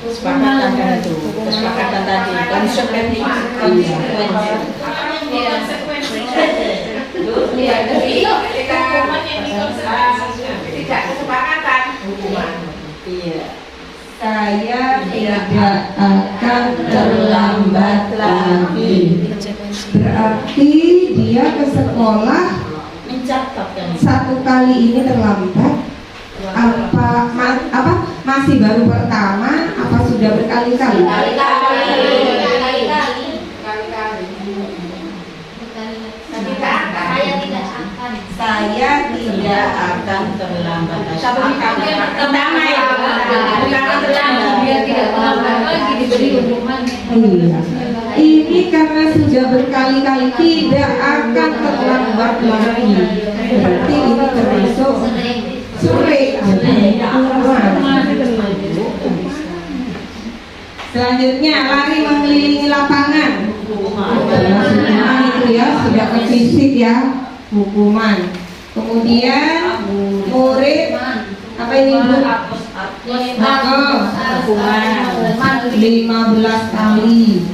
Kesepakatan itu, kesepakatan tadi, konsekuensi. Tidak kesepakatan hukuman. Iya. Saya tidak akan terlambat lagi. Berarti dia ke sekolah Mencatat yang 1 kali ini terlambat. Apa masih baru pertama? Apa sudah berkali-kali? Saya tidak akan terlambat lagi. Satu kali pertama ya, bukan terlambat. Biar tidak terlambat lagi diberi hukuman. Iya. Ini karena sudah berkali-kali tidak akan terlambat lagi. Berarti ini termasuk sering. Selanjutnya lari mengelilingi lapangan. Hukuman itu ya sudah ke fisik ya, hukuman. Kemudian murid apa ini Bu? Hukuman 15 kali.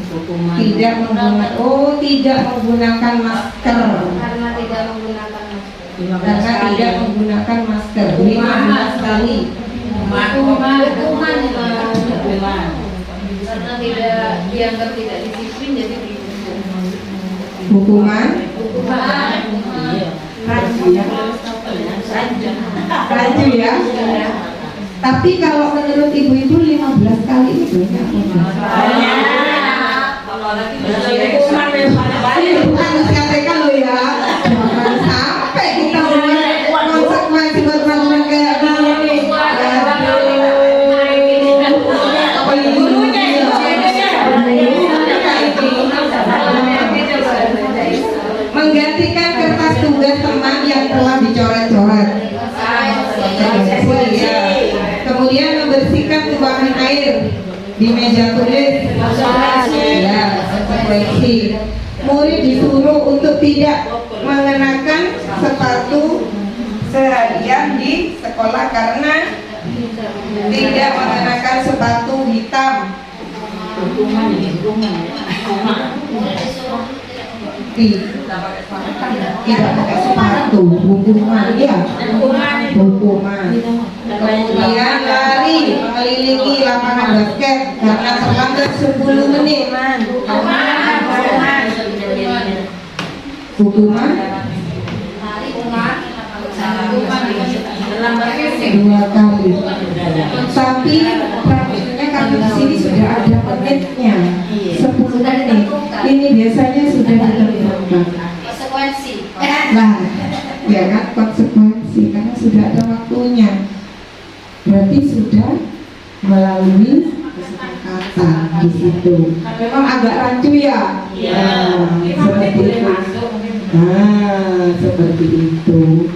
Tidak menggunakan masker. Karena tidak menggunakan masker. Karena tidak menggunakan masker 15 kali. Hukuman karena tidak dianggap tidak disiplin jadi dihukum. Hukuman raju ya. Tapi kalau menurut ibu-ibu 15 kali itu banyak. Bukan KTK loh ya. Jangan sampai kita buat konsekuensi buat peraturan kayak gini. Menggantikan kertas tugas teman yang telah dicoret-coret. Kemudian membersihkan tumpahan air di meja tulis. Ya, konsekuensi. Murid disuruh untuk tidak mengenakan sepatu seharian di sekolah karena tidak mengenakan sepatu hitam. Tidak pakai sepatu, hukuman ya. Hukuman. Kemudian lari mengelilingi lapangan basket karena terlambat 10 menit. Hukuman 2 kali. Tapi praktiknya kami di sini sudah ada menitnya 10 menit. Ini biasanya sudah ditentukan. Konsekuensi. Nah, ya kan konsekuensi karena sudah ada waktunya. Berarti sudah melalui kesepakatan di situ. Memang agak rancu ya. Seperti itu. Seperti itu.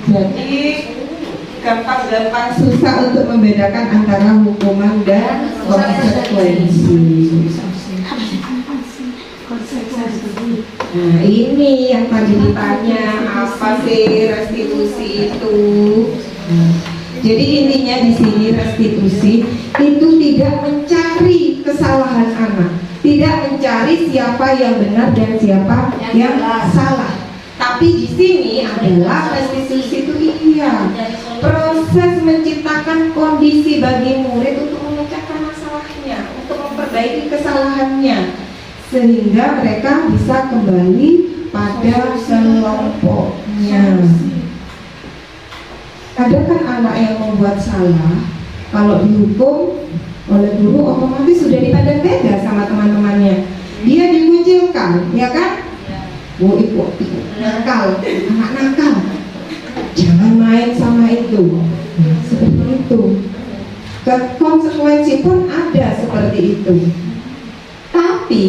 Jadi gampang-gampang susah untuk membedakan antara hukuman dan konsekuensi. Nah ini yang tadi ditanya apa sih restitusi itu? Jadi intinya di sini restitusi itu tidak mencari kesalahan anak, tidak mencari siapa yang benar dan siapa yang salah. Tapi di sini adalah restitusi itu proses menciptakan kondisi bagi murid untuk memecahkan masalahnya, untuk memperbaiki kesalahannya, sehingga mereka bisa kembali pada kelompoknya. Ada kan anak yang membuat salah, kalau dihukum oleh guru otomatis sudah dipandang beda sama teman-temannya. Dia dikucilkan, ya kan? Oh ibu nakal, anak nakal, jangan main sama itu. Seperti itu. Konsekuensi pun ada seperti itu. Tapi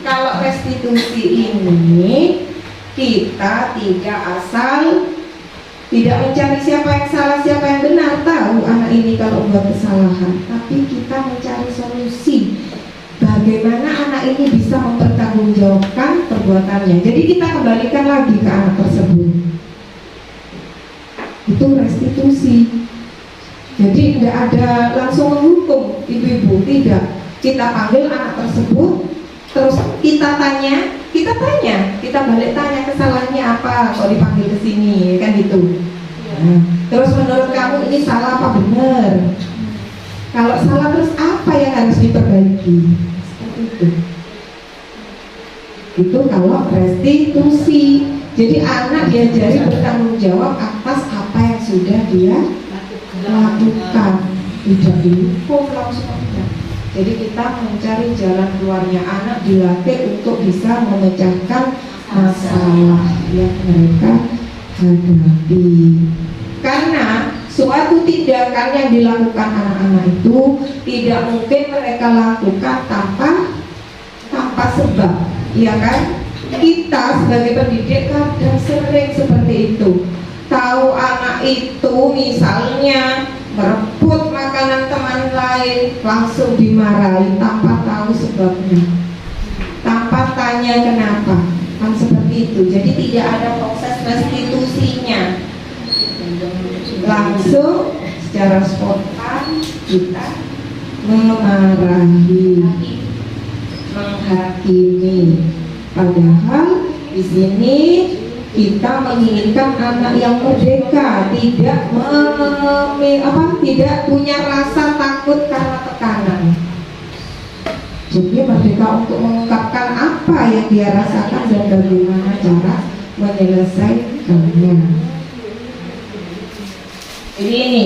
kalau restitusi ini kita tidak asal, tidak mencari siapa yang salah siapa yang benar. Tahu anak ini kalau buat kesalahan, tapi kita mencari solusi bagaimana anak ini bisa perbuatannya. Jadi kita kembalikan lagi ke anak tersebut. Itu restitusi. Jadi tidak ada langsung menghukum ibu-ibu, tidak. Kita panggil anak tersebut, terus kita balik tanya kesalahannya apa, kok dipanggil ke sini, kan gitu. Nah, terus menurut kamu ini salah apa benar? Kalau salah terus apa yang harus diperbaiki? Seperti itu. Itu kalau restitusi. Jadi anak diajari bertanggung jawab atas apa yang sudah dia lakukan, tidak dihukum langsung. Jadi kita mencari jalan keluarnya. Anak dilatih untuk bisa memecahkan masalah yang mereka hadapi. Karena suatu tindakan yang dilakukan anak-anak itu tidak mungkin mereka lakukan tanpa sebab, ya kan? Kita sebagai pendidik kadang sering seperti itu. Tahu anak itu misalnya merebut makanan teman lain, langsung dimarahi tanpa tahu sebabnya, tanpa tanya kenapa, kan seperti itu. Jadi tidak ada proses restitusinya, langsung secara spontan kita memarahi, menghakimi. Padahal di sini kita menginginkan anak yang merdeka, tidak tidak punya rasa takut karena tekanan. Jadi merdeka untuk mengungkapkan apa yang dia rasakan dan bagaimana cara menyelesaikannya. Jadi ini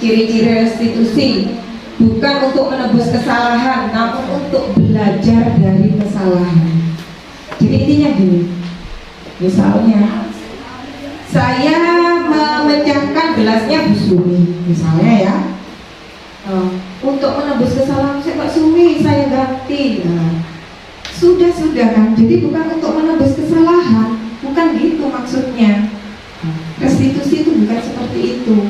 ciri-ciri restitusi, bukan untuk menebus kesalahan, namun untuk belajar dari kesalahan. Jadi intinya gini, misalnya saya memecahkan gelasnya Bu Sumi, misalnya ya, untuk menebus kesalahan Pak Sumi saya ganti. Nah, sudah kan. Jadi bukan untuk menebus kesalahan, bukan gitu maksudnya. Restitusi itu bukan seperti itu.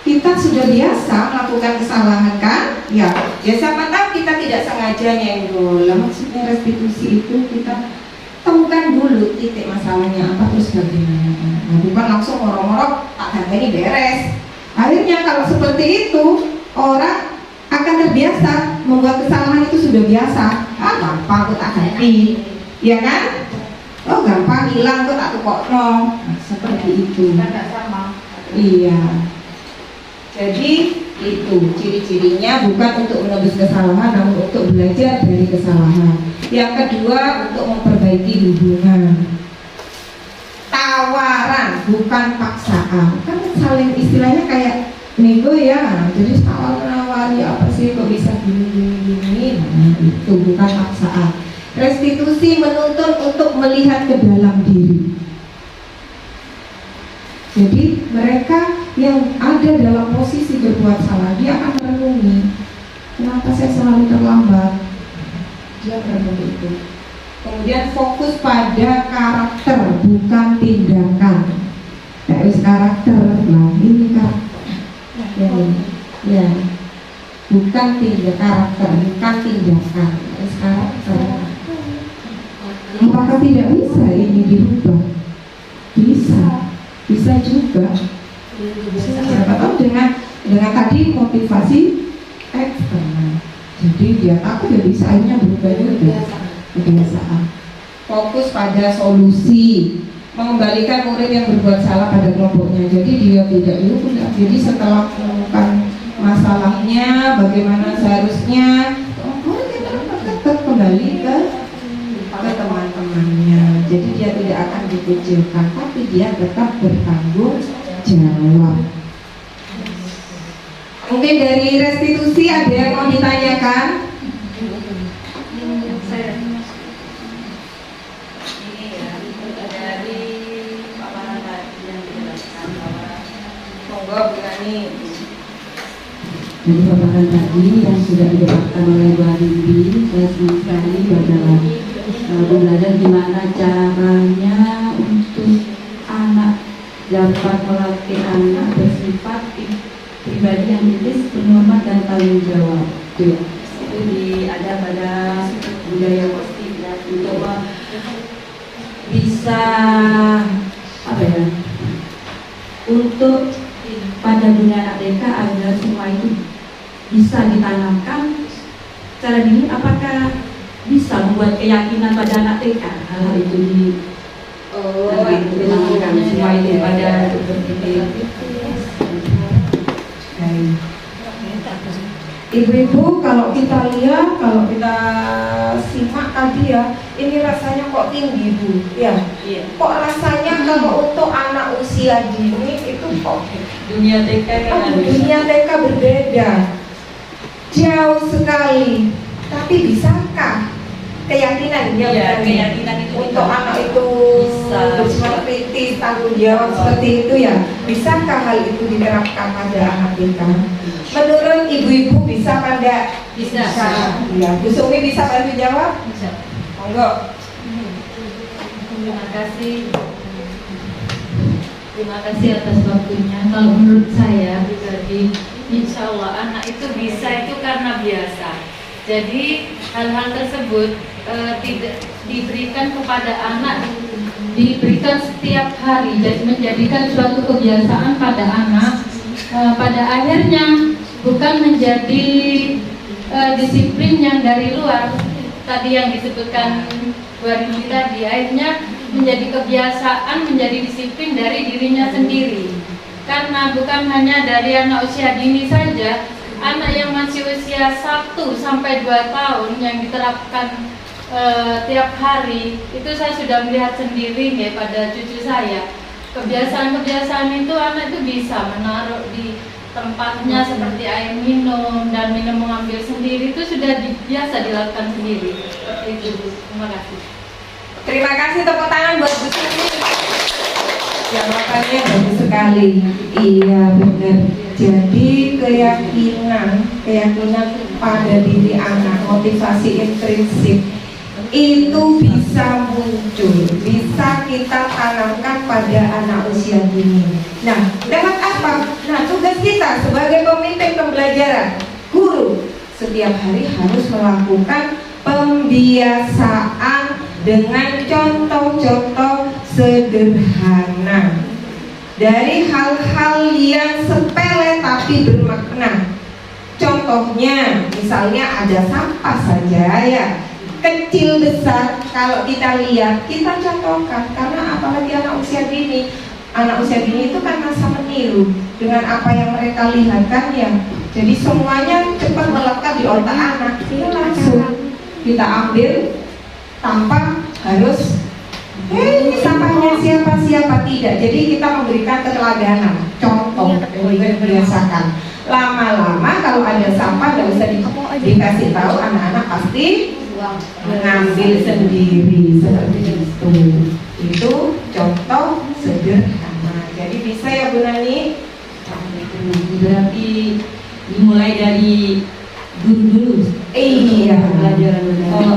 Kita sudah biasa melakukan kesalahan kan? Ya siapa tahu kita tidak sengaja nyenggol. Maksudnya restitusi itu kita temukan dulu titik masalahnya apa, terus bagaimana. Nah, bukan langsung ngorok-ngorok tak ganti beres. Akhirnya kalau seperti itu orang akan terbiasa, membuat kesalahan itu sudah biasa. Gampang kok tak ganti, ya kan? Oh gampang, hilang kok tak tukokno. Nah, seperti itu. Iya. Jadi itu ciri-cirinya, bukan untuk menebus kesalahan, namun untuk belajar dari kesalahan. Yang kedua, untuk memperbaiki hubungan. Tawaran, bukan paksaan. Kan saling istilahnya kayak nego ya. Jadi tawar-menawari apa sih kok bisa gini. Nah, itu bukan paksaan. Restitusi menuntut untuk melihat ke dalam diri. Jadi mereka yang ada dalam posisi berbuat salah, dia akan merenungi, kenapa saya selalu terlambat. Dia merenungi itu. Kemudian fokus pada karakter, bukan tindakan. Terus karakter, nah ini karakter. Ya, bukan tindakan, karakter, bukan tindakan. Terus karakter. Apakah tidak bisa ini dirubah? Bisa juga. Siapa tahu dengan tadi motivasi eksternal. Jadi dia takut ya bisa, akhirnya berubah juga. Kebiasaan. Fokus pada solusi, mengembalikan murid yang berbuat salah pada kelompoknya. Jadi dia tidak dihukum. Jadi setelah menemukan masalahnya, bagaimana seharusnya, murid itu tetap kembali ke teman-temannya. Jadi dia tidak akan dikucilkan, tapi dia tetap bertanggung jawab. Mungkin dari restitusi ada yang mau ditanyakan? Dari paparan tadi yang dijelaskan, monggo berani. Jadi paparan tadi yang sudah dijelaskan oleh Bu Aribi, saya senang sekali adalah belajar gimana caranya untuk anak dapat melatih anak bersifat pribadi yang kritis, berhormat dan tanggung jawab. Itu ada pada budaya positif ya, untuk bisa apa ya, untuk pada dunia anak TK agar semua itu bisa ditanamkan secara dini. Apakah bisa membuat keyakinan pada anak TK hal itu ditanamkan semua itu pada Ibu-ibu, kalau kita lihat, kalau kita simak tadi ya, ini rasanya kok tinggi Bu, ya. Kok rasanya kalau untuk anak usia dini itu kok Dunia TK kan dunia TK berbeda, jauh sekali. Tapi bisakah keyakinan dia Iya, benar keyakinan itu untuk kita anak itu bisa. bersikap kritis, tanggung jawab seperti itu ya? Bisakah hal itu diterapkan pada anak kita? Menurut ibu-ibu bisa pada? Bisa. Ya, Bu Sumi bisa bantu jawab? Bisa. Monggo. Terima kasih. Terima kasih atas waktunya. Kalau menurut saya pribadi, insya Allah anak itu bisa itu karena biasa. Jadi hal-hal tersebut tidak diberikan kepada anak, diberikan setiap hari, jadi menjadikan suatu kebiasaan pada anak. Pada akhirnya bukan menjadi disiplin yang dari luar, tadi yang disebutkan Bu Arini tadi, akhirnya menjadi kebiasaan, menjadi disiplin dari dirinya sendiri. Karena bukan hanya dari anak usia dini saja, anak yang masih usia 1 sampai 2 tahun yang diterapkan tiap hari, itu saya sudah melihat sendiri ya pada cucu saya. Kebiasaan-kebiasaan itu anak itu bisa menaruh di tempatnya seperti air minum dan minum mengambil sendiri, itu sudah biasa dilakukan sendiri. Seperti itu. Terima kasih. Terima kasih, tepuk tangan buat Bu Sumi. Jawabannya bagus sekali. Iya benar. Jadi keyakinan pada diri anak, motivasi intrinsik itu bisa muncul, bisa kita tanamkan pada anak usia dini. Nah, lewat apa? Nah, tugas kita sebagai pemimpin pembelajaran, guru, setiap hari harus melakukan pembiasaan dengan contoh-contoh sederhana dari hal-hal yang sepele tapi bermakna. Contohnya, misalnya ada sampah saja ya, kecil besar, kalau kita lihat, kita contohkan. Karena apalagi anak usia dini, itu kan masa meniru dengan apa yang mereka lihat kan ya. Jadi semuanya cepat melekat di otak anak, ini langsung kita ambil tanpa harus ini sampahnya siapa tidak. Jadi kita memberikan keteladanan, contoh yang dibiasakan. Lama-lama kalau ada sampah nggak usah dikasih tahu, anak-anak pasti mengambil sendiri seperti itu. Itu contoh sederhana. Jadi bisa ya Bu Nani. Berarti dimulai dari guru dulu. Iya. Pelajaran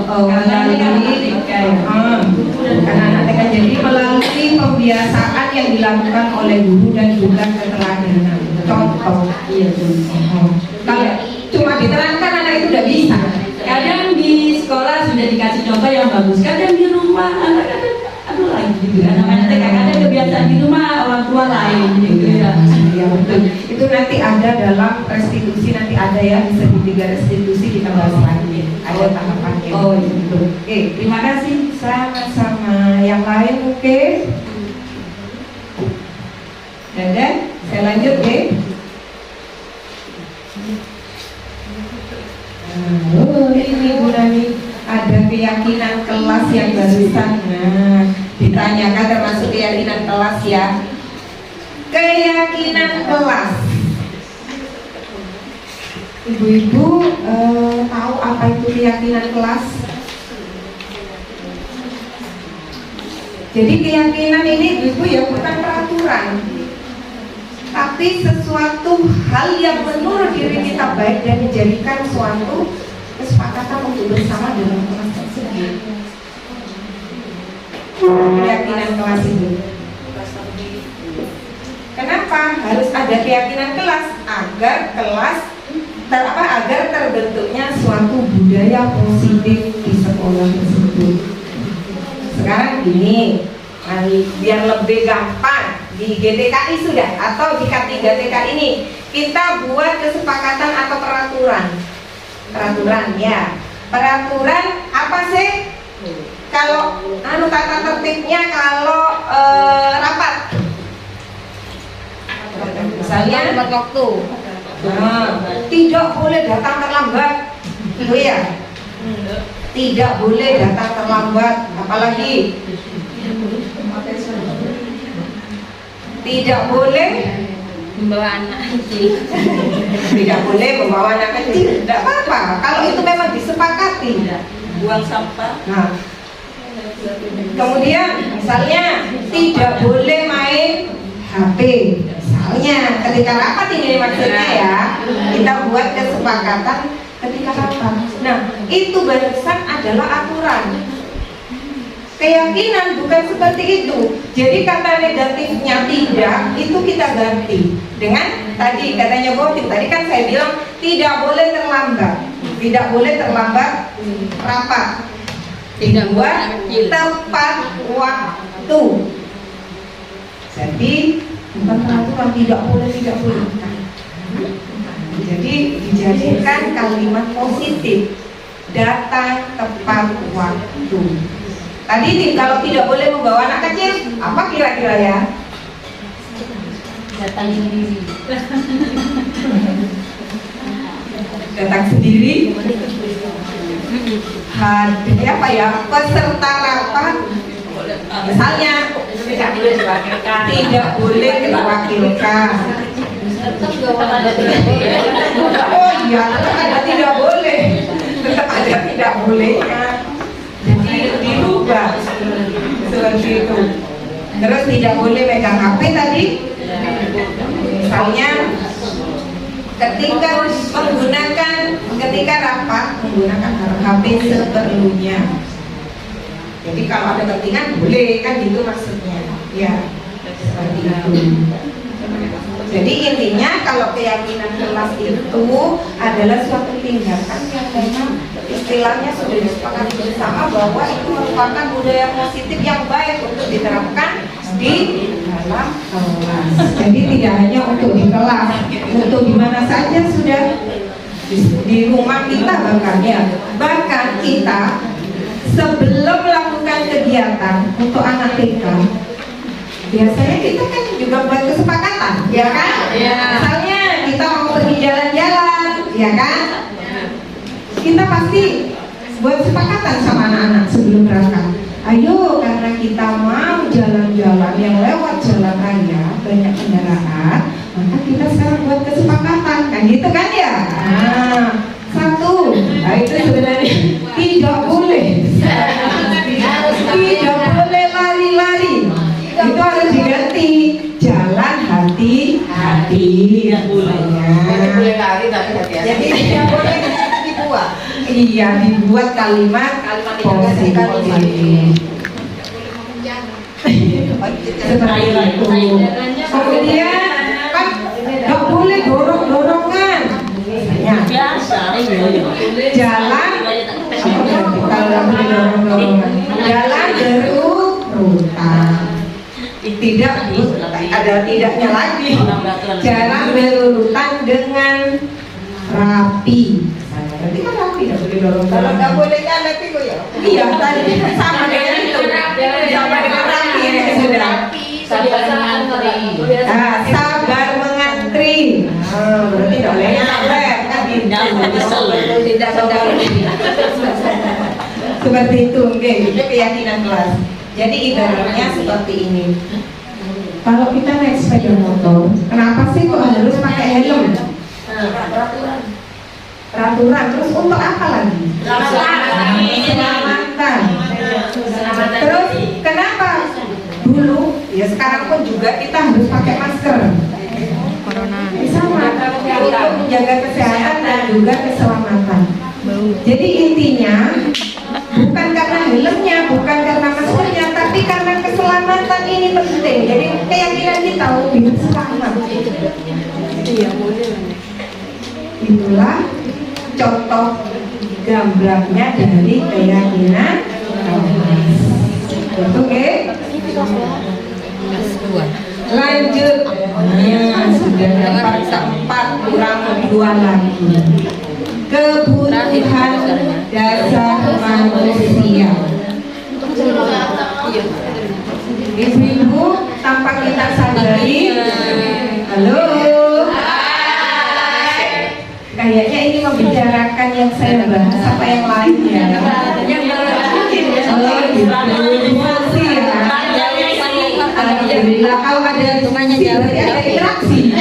Karena anak TK jadi melalui pembiasaan yang dilakukan oleh guru dan juga keteladanan. Contoh. Iya, Kalau cuma diterangkan anak itu udah bisa. kadang di sekolah sudah dikasih contoh yang bagus, kadang di rumah anak-anak aduh lagi gitu kan, namanya TK, kadang kebiasaan di rumah orang tua lain gitu ya. Ya betul. Itu nanti ada dalam restitusi, nanti ada ya, bisa di 3 restitusi kita bahas lagi. Ada tahapannya. Oh iya betul. Oke, terima kasih. Sama-sama. Yang lain oke? Dan saya lanjut ya. Ini Bu Nani, ada keyakinan kelas yang barusan ditanyakan, termasuk keyakinan kelas ya. Keyakinan kelas. Ibu-ibu tahu apa itu keyakinan kelas? Jadi keyakinan ini ibu ya bukan peraturan, tapi sesuatu hal yang menurut diri kita baik dan dijadikan suatu kesepakatan untuk bersama dalam kelas tersebut. Keyakinan kelas itu. Kenapa harus ada keyakinan kelas? Agar kelas agar terbentuknya suatu budaya positif di sekolah tersebut. Sekarang gini, biar lebih gampang di GTKI sudah atau di K3 TK ini kita buat kesepakatan atau peraturan ya. Peraturan apa sih? Kalau tata tertibnya kalau rapat, misalnya tepat waktu, tidak boleh datang terlambat, itu ya. Tidak boleh datang terlambat, apalagi tidak boleh membawa anak kecil. Tidak boleh membawa anak kecil, tidak apa-apa. Kalau itu memang disepakati. buang sampah. Nah, kemudian misalnya tidak boleh main HP. Misalnya ketika rapat ini maksudnya ya, kita buat kesepakatan ketika rapat. Nah, itu barusan adalah aturan. Keyakinan bukan seperti itu. Jadi kata negatifnya tidak, itu kita ganti dengan tadi katanya voting. Tadi kan saya bilang tidak boleh terlambat, tidak boleh terlambat rapat. Tidak Buat tepat waktu. Jadi bukan peraturan tidak boleh. Jadi dijadikan kalimat positif, datang tepat waktu. Tadi kalau tidak boleh membawa anak kecil, apa kira-kira ya? datang sendiri. Datang sendiri. Hadir apa ya? Peserta rapat. Misalnya tidak boleh diwakilkan. Oh iya, tetap ada tidak boleh. Tetap ada tidak bolehnya. Jadi dirubah seperti itu. Terus tidak boleh megang HP tadi. Misalnya ketika rapat menggunakan HP seperlunya. Jadi kalau ada kepentingan boleh kan gitu maksudnya. Ya, seperti itu. Jadi intinya kalau keyakinan kelas itu adalah suatu tindakan yang memang istilahnya sudah disepakati bersama bahwa itu merupakan budaya positif yang baik untuk diterapkan di dalam kelas. Jadi tidak hanya untuk di kelas, untuk di mana saja sudah di rumah kita bahkan kita sebelum melakukan kegiatan untuk anak TK. Biasanya kita kan juga buat kesepakatan, ya kan? Ya. Misalnya kita mau pergi jalan-jalan, ya kan? Kita pasti buat kesepakatan sama anak-anak sebelum berangkat. Ayo, karena kita mau jalan-jalan yang lewat jalan raya banyak kendaraan, maka kita sekarang buat kesepakatan, kan gitu kan ya? Nah, satu, nah itu sebenarnya tidak boleh lari-lari. Itu harus diganti jalan hati-hati. Boleh lari tapi hati-hati. Jadi tidak boleh dibuat. Iya, dibuat kalimat positif. Seperti itu. Kemudian kan nggak boleh dorong-dorongan. Biasa. Jalan kalau boleh dorong-dorongan. Jalan berurutan. Tidak ada tidaknya lagi. Jalan berurutan dengan rapi. Berarti kan rapi, nggak boleh dorong. Kalau nggak boleh kan rapi kok ya? Iya, tadi sama dengan itu. Sama dengan rapi ya sudah. Sabar mengantri. Sabar mengantri. Berarti nggak boleh sabar kan? Tidak sabar. Seperti itu, oke. Itu keyakinan kelas. Jadi ibaratnya seperti ini. Kalau kita naik sepeda motor, kenapa sih kok harus pakai helm? Peraturan. Terus untuk apa lagi? Keselamatan. Terus kenapa dulu? Ya sekarang pun juga kita harus pakai masker. Sama untuk menjaga kesehatan dan juga keselamatan. Jadi intinya bukan karena helmnya, bukan karena maskernya, tapi karena keselamatan ini penting. Jadi keyakinan kita lebih selamat. Itulah contoh gambarnya dari keyakinan. Oke. Lanjut. Sudah dapat 4 kurang 2 lagi. Kebutuhan dasar manusia. Ibu-ibu, tanpa kita sadari, halo. Kayaknya ini membicarakan yang saya bahas apa yang lain ya? Alhamdulillah, kalau ada berarti ada interaksi.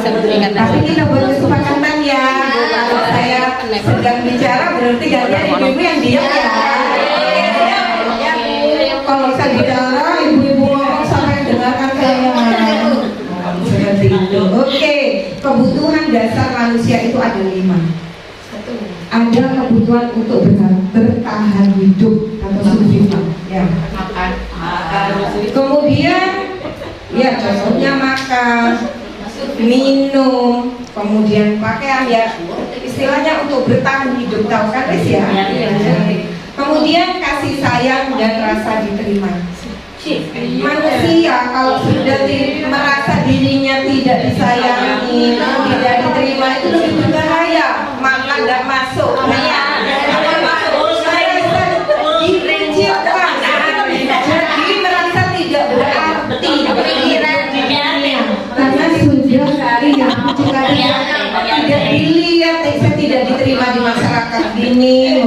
Berarti kan tapi kita buat kesepakatan ya. Kalau saya sedang bicara berarti gantian ibu-ibu yang diam ya. Kalau saya bicara ibu-ibu ngomong sampai dengarkan saya. Seperti itu. Oke, kebutuhan dasar manusia itu ada 5. Ada kebutuhan untuk bertahan hidup atau survival. Ya. Kemudian, ya contohnya makan, minum, kemudian pakaian ya. Istilahnya untuk bertahan hidup, tahu kan Riz ya? Kemudian kasih sayang dan rasa diterima. Manusia kalau sudah merasa dirinya tidak disayangi, tidak diterima itu lebih berbahaya. Makan dan masuk, dikucilkan, jadi merasa tidak berarti karena sudah tidak dilihat, tidak diterima di masyarakat ini,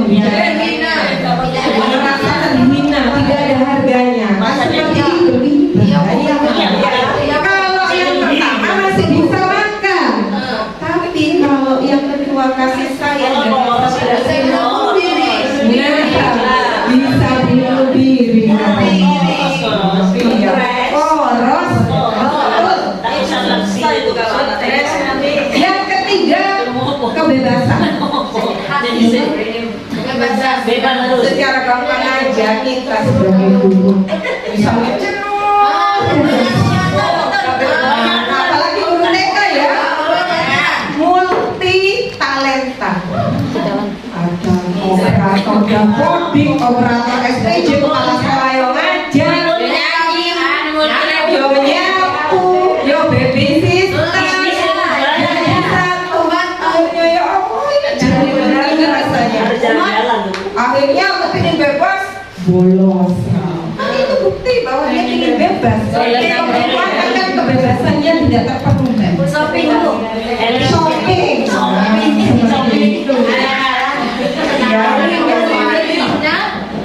merasa terhina, tidak ada harganya. Seperti itu kalau yang pertama masih bisa makan, tapi kalau yang kedua kasih sayang dan bunuh diri, bisa bunuh diri. Poros. Yang ketiga kebebasan. Secara gampang aja kita sebagai guru misalnya apalagi guru TK ya, multi talenta. Ada operator dapoding, operator SPJ, kepala sekolah yang ngajar, yo nyapu, yo babysitter, jadi satu waktunya ya Allah, jadi benar rasanya. Akhirnya kepingin bebas, bolos. Itu bukti bahwa dia ingin bebas. Perempuan kan kebebasannya tidak terpenuhi. Shopping.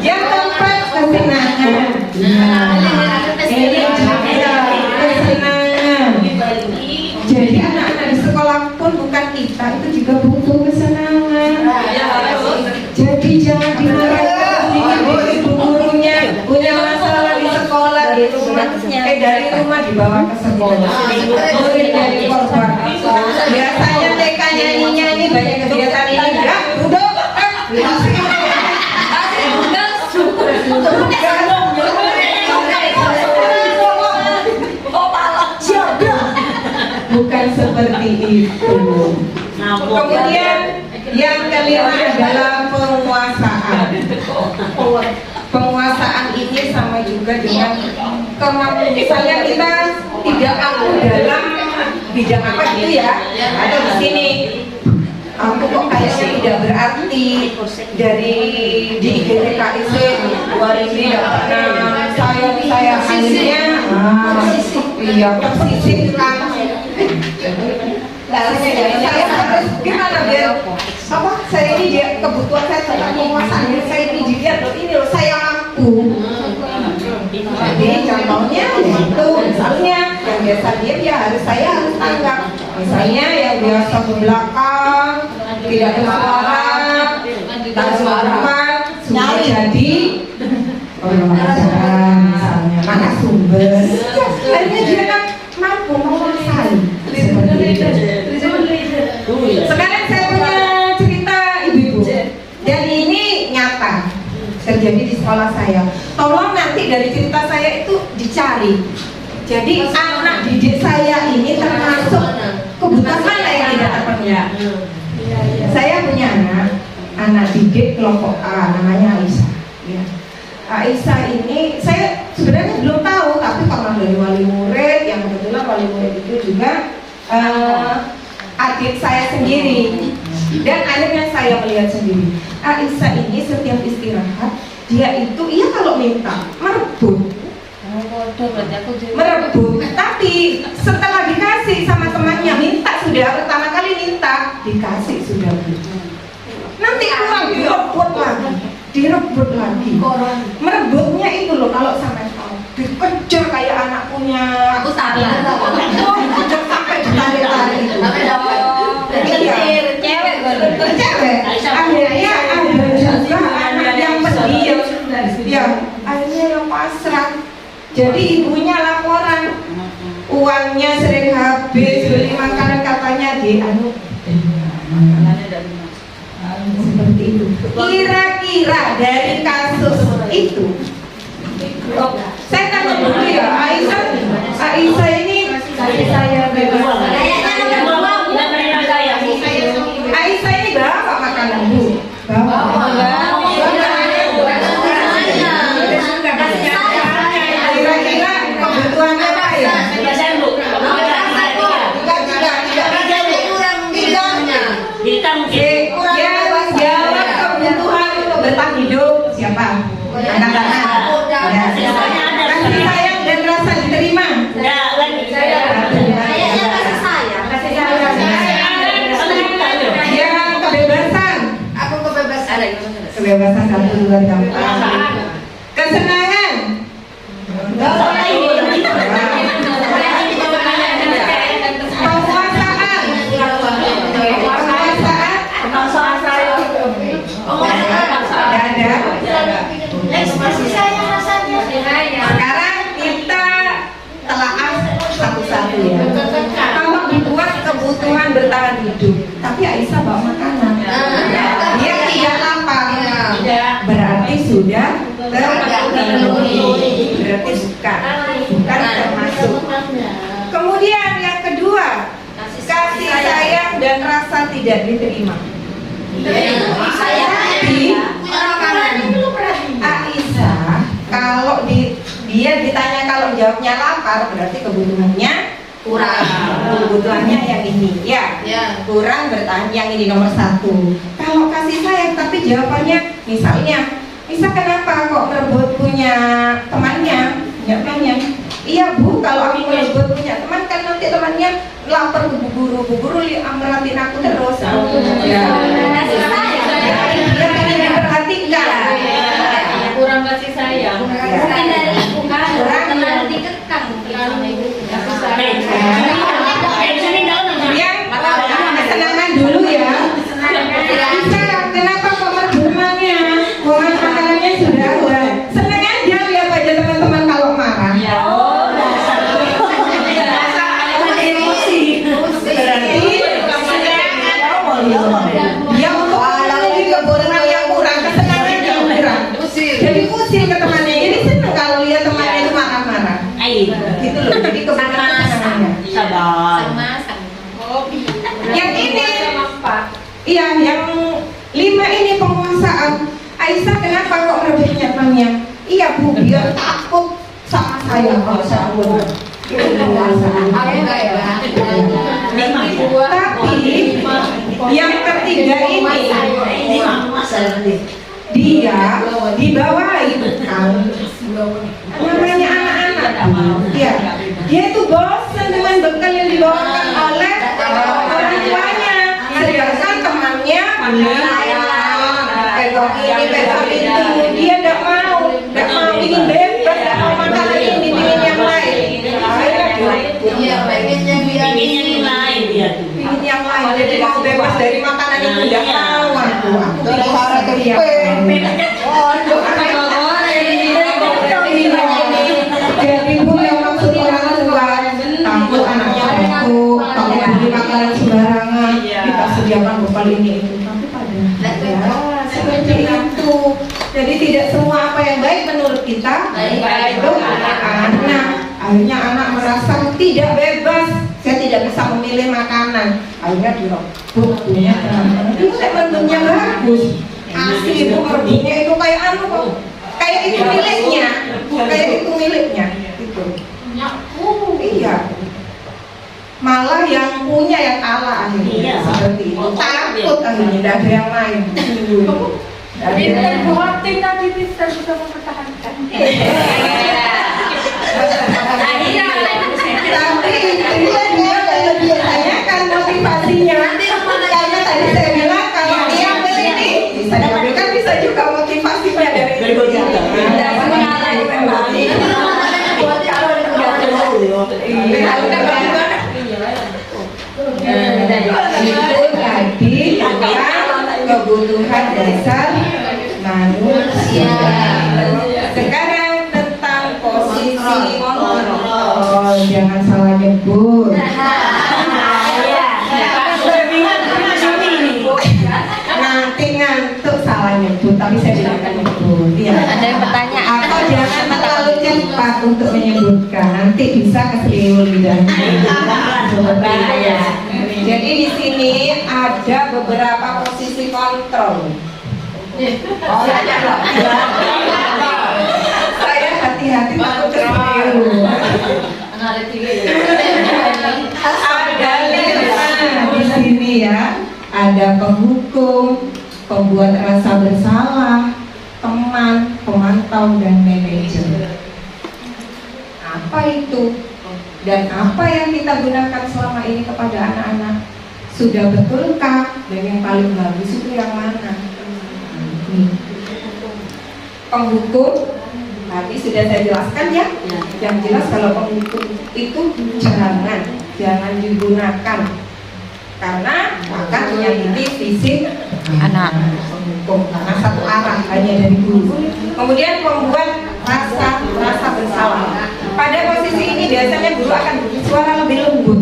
Yang keempat kesenangan. Kesenangan. Jadi anak-anak di sekolah pun bukan kita itu juga butuh kesenangan. Jadi jangan dimarahi ibu gurunya punya masalah di sekolah gitu, dari rumah dibawa ke sekolah. Murid jadi korban. Biasanya TK nyanyi banyak kegiatan ini ya. Duduk. Bukan seperti itu. Kemudian yang kelima adalah penguasaan. Penguasaan ini sama juga dengan kemampuan. Misalnya kita tidak mampu dalam bidang apa gitu ya, atau di sini aku kok kayaknya tidak berarti dari di IGTKIC 2000 tidak pernah saya akhirnya iya tersisihkan. Saya harus gimana biar apa saya ini dia kebutuhan saya tentang penguasaan saya ini dilihat loh, ini loh saya mampu. Jadi contohnya itu misalnya yang biasa diam ya saya harus tanggap. Misalnya yang biasa ke belakang tidak bersuara, tak suarakan sudah jadi pembelajaran misalnya narasumber. Akhirnya dia kan mampu menguasai. Sekarang saya punya cerita ibu-ibu dan ini nyata terjadi di sekolah saya. Tolong nanti dari cerita saya itu dicari. Jadi anak didik saya ini termasuk kebutuhan mana yang tidak terpenuhi. Saya punya anak didik kelompok A, namanya Aisyah. Ya. Aisyah ini saya sebenarnya belum tahu, tapi karena dari wali murid, yang kebetulan wali murid itu juga adik saya sendiri, dan akhirnya saya melihat sendiri. Aisyah ini setiap istirahat dia itu kalau minta merebut, tapi setelah dikasih sama temannya, minta sudah pertama kali minta dikasih sudah, nanti kurang direbut lagi. Merebutnya itu loh, kalau sampai tahu dikejar kayak anak punya aku salah, dikejar sampai ditarik-tarik itu. Cewek. Akhirnya ada juga anak yang pendiam, ya akhirnya yang pasrah. Jadi ibunya laporan, uangnya sering habis beli makanan, katanya seperti itu. Kira-kira dari kasus itu, saya tanya dulu ya, Aisyah ini saya bebas. Aisyah ini bawa makanan bu, kira-kira kebutuhannya apa ya? Jawab kebutuhan untuk bertahan hidup siapa? Anak-anak. Kasih sayang dan rasa diterima. Yang kebebasan. Kebebasan 1, 2, 3. Kesenangan. Sekarang kita telaah satu-satu ya. Kalau dibuat kebutuhan bertahan hidup, tapi Aisyah bawa makanan, dia tidak lapar, berarti sudah terpenuhi, berarti bukan termasuk. Kemudian yang kedua, kasih sayang dan rasa tidak diterima. Aisyah kalau dia ditanya, kalau jawabnya lapar berarti kebutuhannya kurang, kebutuhannya yang ini ya, kurang bertahan, yang ini nomor 1. Kalau kasih sayang tapi jawabannya misalnya, kenapa kok merebut punya temannya? Iya bu, kalau aku merebut punya teman kan nanti temannya lapar ke bu guru amratin aku terus. Diperhatikan, kurang kasih sayang. Mungkin dari ibu kan, terlalu dikekang. Yang kesenangan dulu ya. Bisa, kenapa kok merebutnya? Makanannya sudah ada. Senang aja lihat aja teman-teman kalau marah. Dia untuk memenuhi kebutuhan yang kurang, kesenangannya kurang. Jadi usil ke temannya. Jadi senang kalau lihat temannya itu marah-marah. Gitu loh. Jadi kesenangannya. Yang ini, iya, yang 5 ini penguasaan. Aisyah kenapa kok merebutnya temannya? Iya bu, dia takut sama saya. Itu penguasaan. Tapi yang ketiga ini, dia dibawahi bekal. Namanya anak-anak, ya, dia itu bosan dengan bekal yang dibawakan oleh orang tuanya. Sedangkan temannya pegang ini, pegang itu, dia tidak mau, ingin bebas, tidak mau makan ini, ingin yang lain. Ingin yang lain, jadi mau bebas dari makanan itu tidak mau. Aku bicara ke dia. Jadi bu, yang maksud orang tua takut anaknya takut, beli makanan sembarangan, kita sediakan bekal ini itu. Tapi padahal seperti itu. Jadi tidak semua apa yang baik menurut kita baik untuk anak-anak. Akhirnya anak merasa tidak bebas, saya tidak bisa memilih makanan. Akhirnya direbut, itu bentuknya bagus. Asli ibu merdunya itu kayak anu kok, kayak itu miliknya, kayak itu miliknya gitu. Iya, malah yang punya yang kalah akhirnya seperti itu, takut akhirnya tidak ada yang lain. Pintar buatin tadi bisa mempertahankan. Tapi dia kalau dia tanyakan motivasinya, karena tadi saya bilang kalau dia ini bisa diambilkan, bisa juga motivasinya dari dia. Itu tadi kebutuhan dasar manusia. Sekarang tentang posisi kontrol, jangan salah nyebut. Nanti ngantuk salah nyebut, tapi saya tidak akan nyebut. Ya. Ada yang bertanya. Atau jangan terlalu cepat untuk menyebutkan, nanti bisa keseliul lidahnya. Jadi di sini ada beberapa posisi kontrol. Saya hati-hati takut keseliul. Ada di sini ya, ada penghukum, pembuat rasa bersalah, teman, pemantau, dan manajer. Apa itu? Dan apa yang kita gunakan selama ini kepada anak-anak? Sudah betulkah? Dan yang paling bagus itu yang mana? Penghukum, tadi sudah saya jelaskan ya. Yang jelas kalau penghukum itu jangan digunakan karena akan menyakiti fisik Anak. penghukum karena satu arah hanya dari guru. Kemudian pembuat rasa bersalah. Pada posisi ini biasanya guru akan bersuara lebih lembut.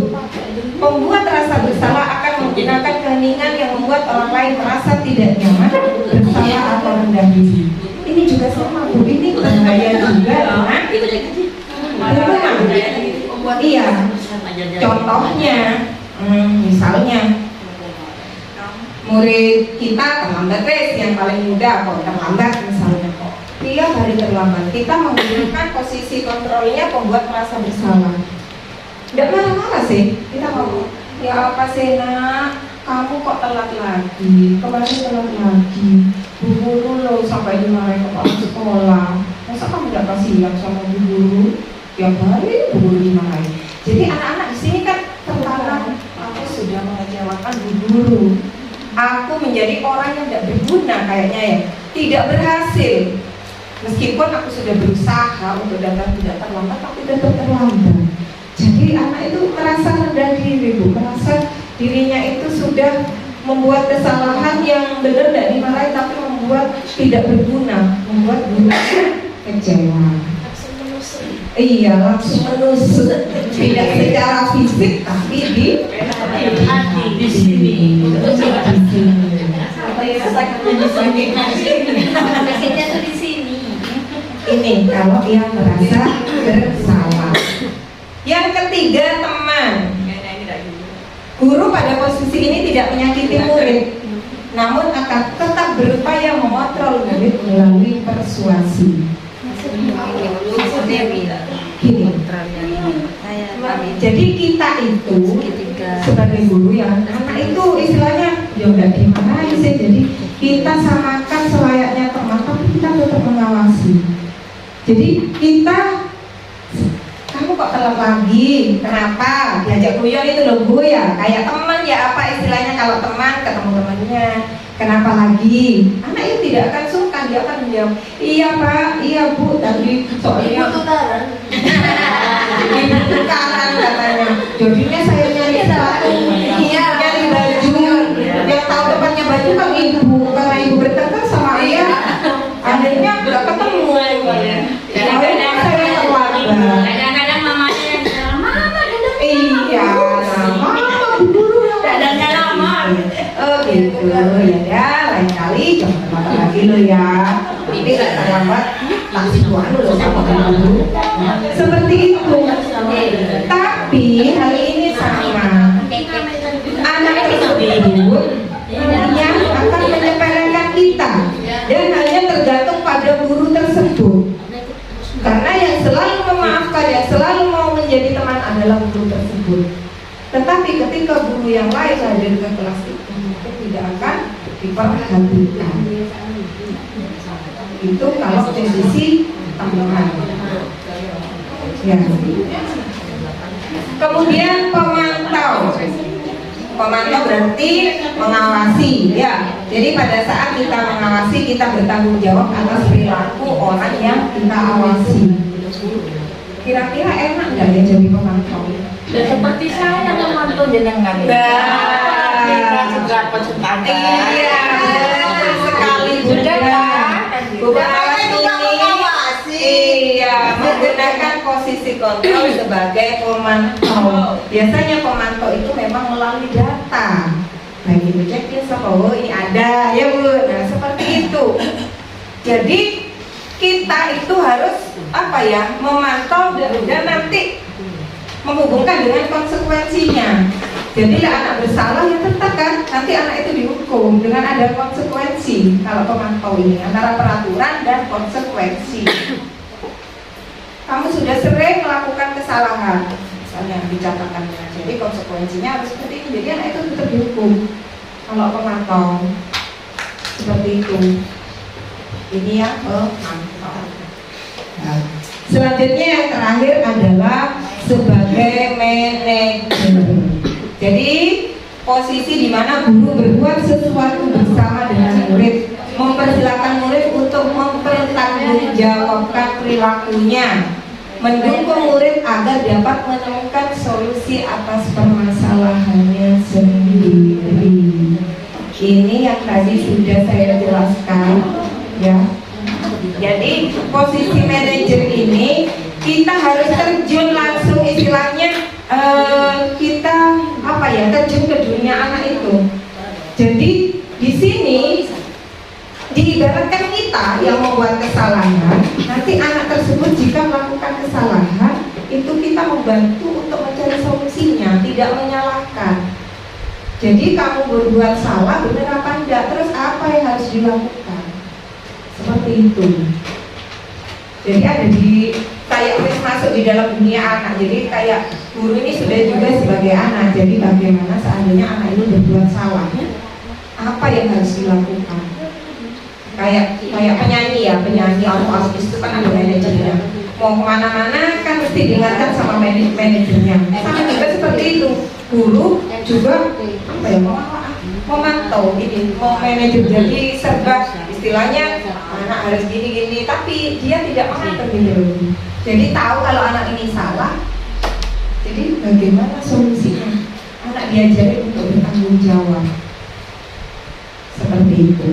Pembuat rasa bersalah akan menggunakan keheningan yang membuat orang lain merasa tidak nyaman, bersalah atau rendah diri. Ini juga sama Bu, ini bahaya juga dengan hukuman. Iya. Contohnya, misalnya murid kita terlambat tes, yang paling mudah kok terlambat misalnya kok. Dia hari terlambat. Kita menggunakan posisi kontrolnya pembuat merasa bersalah. Tidak marah-marah sih. Kita ngomong, ya apa sih nak? Kamu kok telat lagi? Kemarin telat lagi. Bu guru lo sampai dimarahin kepala sekolah. Masa kamu tidak kasihan sama bu guru? Tiap hari bu guru dimarahin. Jadi anak-anak di sini kan tertanam, aku sudah mengecewakan bu guru. Aku menjadi orang yang tidak berguna kayaknya ya, tidak berhasil. Meskipun aku sudah berusaha untuk datang tidak terlambat, tapi tetap terlambat. Jadi anak itu merasa rendah diri, Bu, merasa dirinya itu sudah membuat kesalahan yang benar tidak dimarahi, tapi membuat tidak berguna, membuat gurunya kecewa. Iya, langsung menusuk, tidak secara fisik, tapi di sini. Sakitnya tuh di sini. Ini kalau dia merasa bersalah. Yang ketiga, teman. Guru pada posisi ini tidak menyakiti murid, namun akan tetap berupaya mengontrol murid melalui persuasi. Gini. Jadi kita itu sebagai guru ya, anak itu istilahnya ya udah dimarahin sih. Jadi kita samakan selayaknya teman, tapi kita tetap mengawasi. Jadi kita, kamu kok telat lagi? Kenapa? Diajak guyon itu loh Bu ya, kayak teman ya, apa istilahnya kalau teman ketemu temannya. Kenapa lagi? Anak itu tidak akan sungkan, dia akan menjawab, iya Pak, iya Bu, tapi soalnya ibu tukaran katanya. Jadinya saya nyari sepatu, nyari baju, yang tahu tempatnya baju kan ibu, karena ibu bertengkar sama ayah, akhirnya nggak ketemu. Akhirnya saya terlambat. Kadang-kadang mamanya yang bilang, mama Iya, mama guru dadanya lama. Oh gitu, ya lain kali jangan terlambat lagi lo ya. Ini nggak terlambat, taksi tuan lo sama guru. Seperti itu. Tapi hal ini sama. Anak tersebut yang akan menyepelekan kita. selalu mau menjadi teman adalah guru tersebut. Tetapi ketika guru yang lain hadir ke kelas itu, mungkin tidak akan diperhatikan. Itu kalau dari sisi teman. Ya. Kemudian pemantau. Pemantau berarti mengawasi, ya. Jadi pada saat kita mengawasi, kita bertanggung jawab atas perilaku orang yang kita awasi. Kira-kira enak nggak ya jadi pemantau? Dan seperti saya memantau jenengan. Kita juga peserta. Iya, betul sekali Bunda. Bunda iya, menggunakan posisi kontrol sebagai pemantau. Biasanya pemantau itu memang melalui data. Lagi dicek ya, oh ini ada ya Bu. Nah seperti itu. Jadi kita itu harus apa ya, memantau dan nanti menghubungkan dengan konsekuensinya. Jadi anak bersalah ya tetap kan, nanti anak itu dihukum dengan ada konsekuensi. Kalau pemantau ini antara peraturan dan konsekuensi. Kamu sudah sering melakukan kesalahan, misalnya dicatatannya, jadi konsekuensinya harus seperti ini. Jadi anak itu tetap dihukum. Kalau pemantau seperti itu. Ini yang pemantau. Nah, selanjutnya yang terakhir adalah sebagai manajer. Jadi posisi di mana guru berbuat sesuatu bersama dengan murid, mempersilahkan murid untuk mempertanggungjawabkan perilakunya, mendukung murid agar dapat menemukan solusi atas permasalahannya sendiri. Ini yang tadi sudah saya jelaskan, ya. Jadi posisi manajer ini kita harus terjun langsung, istilahnya kita apa ya, terjun ke dunia anak itu. Jadi di sini diibaratkan kita yang membuat kesalahan, nanti anak tersebut jika melakukan kesalahan itu kita membantu untuk mencari solusinya, tidak menyalahkan. Jadi kamu berbuat salah, benar apa enggak, terus apa yang harus dilakukan, seperti itu. Jadi ada di kayak masuk di dalam dunia anak. Jadi kayak guru ini sudah juga sebagai anak. Jadi bagaimana seandainya anak ini berbuat salah, apa yang harus dilakukan? Kayak penyanyi ya, penyanyi artis itu kan ada manajernya. Mau kemana-mana kan mesti diingatkan sama manajernya. Sama juga seperti itu. Guru juga apa ya, memantau ini, mau manajer. Jadi serba istilahnya anak harus gini-gini, tapi dia tidak mengatur gitu. Jadi tahu kalau anak ini salah, jadi bagaimana solusinya? Anak diajari untuk bertanggung jawab. Seperti itu.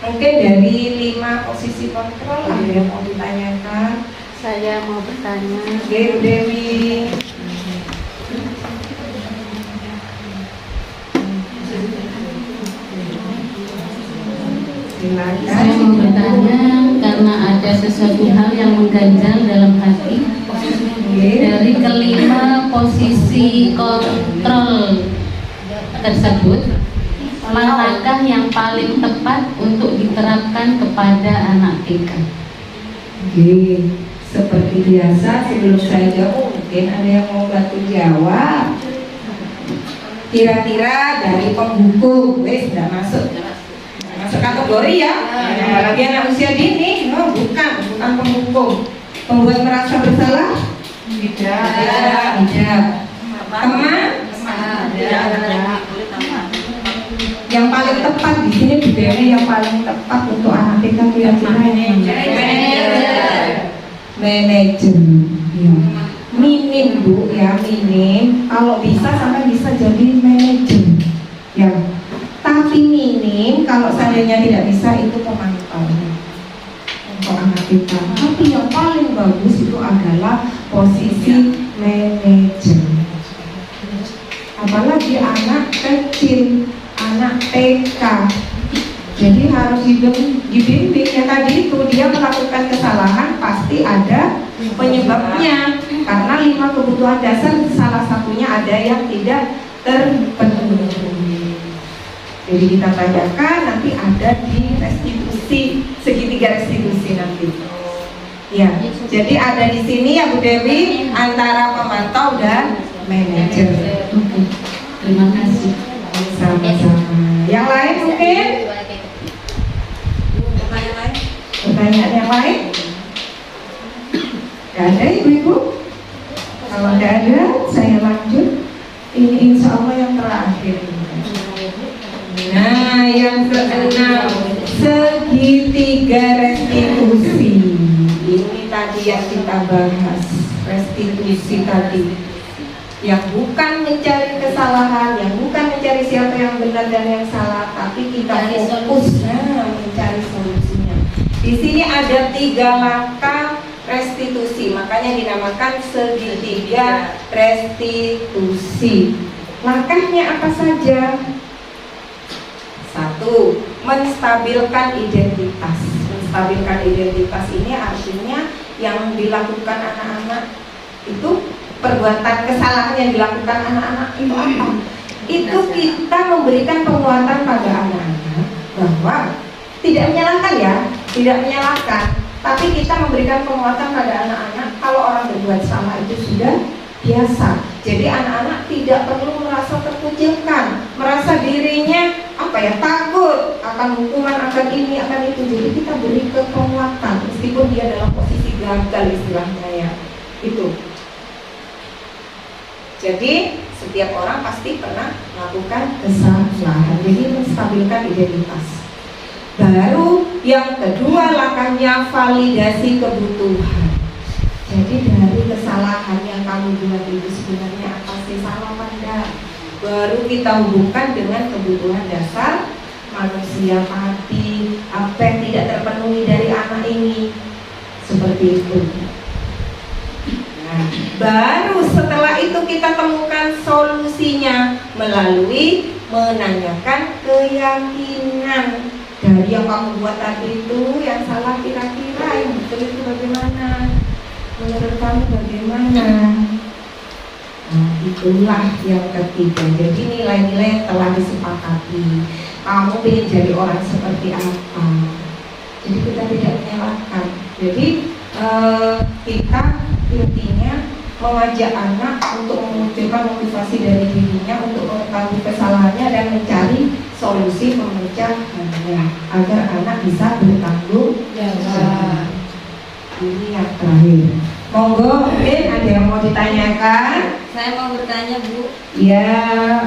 Mungkin dari 5 posisi kontrol ada yang mau ditanyakan. Saya mau bertanya. Oke, Bu Dewi. Saya mau bertanya karena ada sesuatu hal yang mengganjal dalam hati. Dari kelima posisi kontrol tersebut, manakah yang paling tepat untuk diterapkan kepada anak TK? Oke, seperti biasa sebelum saya jawab mungkin ada yang mau bantu jawab. Kira-kira dari penghukum, tidak masuk kategori ya. Apalagi anak usia dini, bukan penghukum. Pembuat merasa bersalah? Tidak. Teman? Yang paling tepat di sini budaya yang paling tepat untuk anak TK kira-kira manajer. Ya. Minim Bu ya, minim. Kalau bisa sampai bisa jadi manajer. Ya. Tapi minim kalau seandainya tidak bisa itu pemantau untuk anak kita. Tapi yang paling bagus itu adalah posisi manajer. Apalagi anak kecil, anak TK. Jadi harus dibimbing ya, tadi itu dia melakukan kesalahan pasti ada penyebabnya. Karena 5 kebutuhan dasar salah satunya ada yang tidak terpenuhi. Jadi kita tanyakan, nanti ada di restitusi, segitiga restitusi nanti. Ya, jadi ada di sini ya Bu Dewi antara pemantau dan manajer. Oke, terima kasih. Sama-sama. Yang lain mungkin? Pertanyaan yang lain? Gak ada ibu-ibu? Kalau nggak ada, saya lanjut. Ini insya Allah yang terakhir. Nah, yang keenam, segitiga restitusi. Ini tadi yang kita bahas, restitusi tadi. Yang bukan mencari kesalahan, yang bukan mencari siapa yang benar dan yang salah, tapi kita fokus mencari solusinya. Di sini ada 3 langkah restitusi, makanya dinamakan segitiga restitusi. Langkahnya apa saja? 1. Menstabilkan identitas. Menstabilkan identitas ini artinya yang dilakukan anak-anak itu, perbuatan kesalahan yang dilakukan anak-anak itu apa? Itu kita memberikan penguatan pada anak-anak bahwa tidak menyalahkan ya, tidak menyalahkan, tapi kita memberikan penguatan pada anak-anak kalau orang berbuat salah itu sudah biasa. Jadi anak-anak tidak perlu merasa terkucilkan, merasa dirinya takut akan hukuman, akan ini, akan itu. Jadi kita beri penguatan meskipun dia dalam posisi gagal istilahnya ya. Itu. Jadi setiap orang pasti pernah melakukan kesalahan. Jadi menstabilkan identitas. Baru yang kedua langkahnya validasi kebutuhan. Jadi dari kesalahan yang kamu buat itu sebenarnya apa sih, salah apa enggak? Baru kita hubungkan dengan kebutuhan dasar manusia tadi, apa yang tidak terpenuhi dari anak ini, seperti itu. Nah, baru setelah itu kita temukan solusinya melalui menanyakan keyakinan. Dari yang kamu buat tadi itu, yang salah kira-kira yang betul itu bagaimana? Menurut kamu bagaimana? Nah, itulah yang ketiga. Jadi nilai-nilai yang telah disepakati. Kamu ingin jadi orang seperti apa? Jadi kita tidak menyalahkan. Jadi kita intinya mengajak anak untuk memunculkan motivasi dari dirinya untuk mengetahui kesalahannya dan mencari solusi memecahkannya agar anak bisa bertanggung jawab. Ini yang terakhir. Monggo, mungkin ada yang mau ditanyakan? Saya mau bertanya Bu. Ya,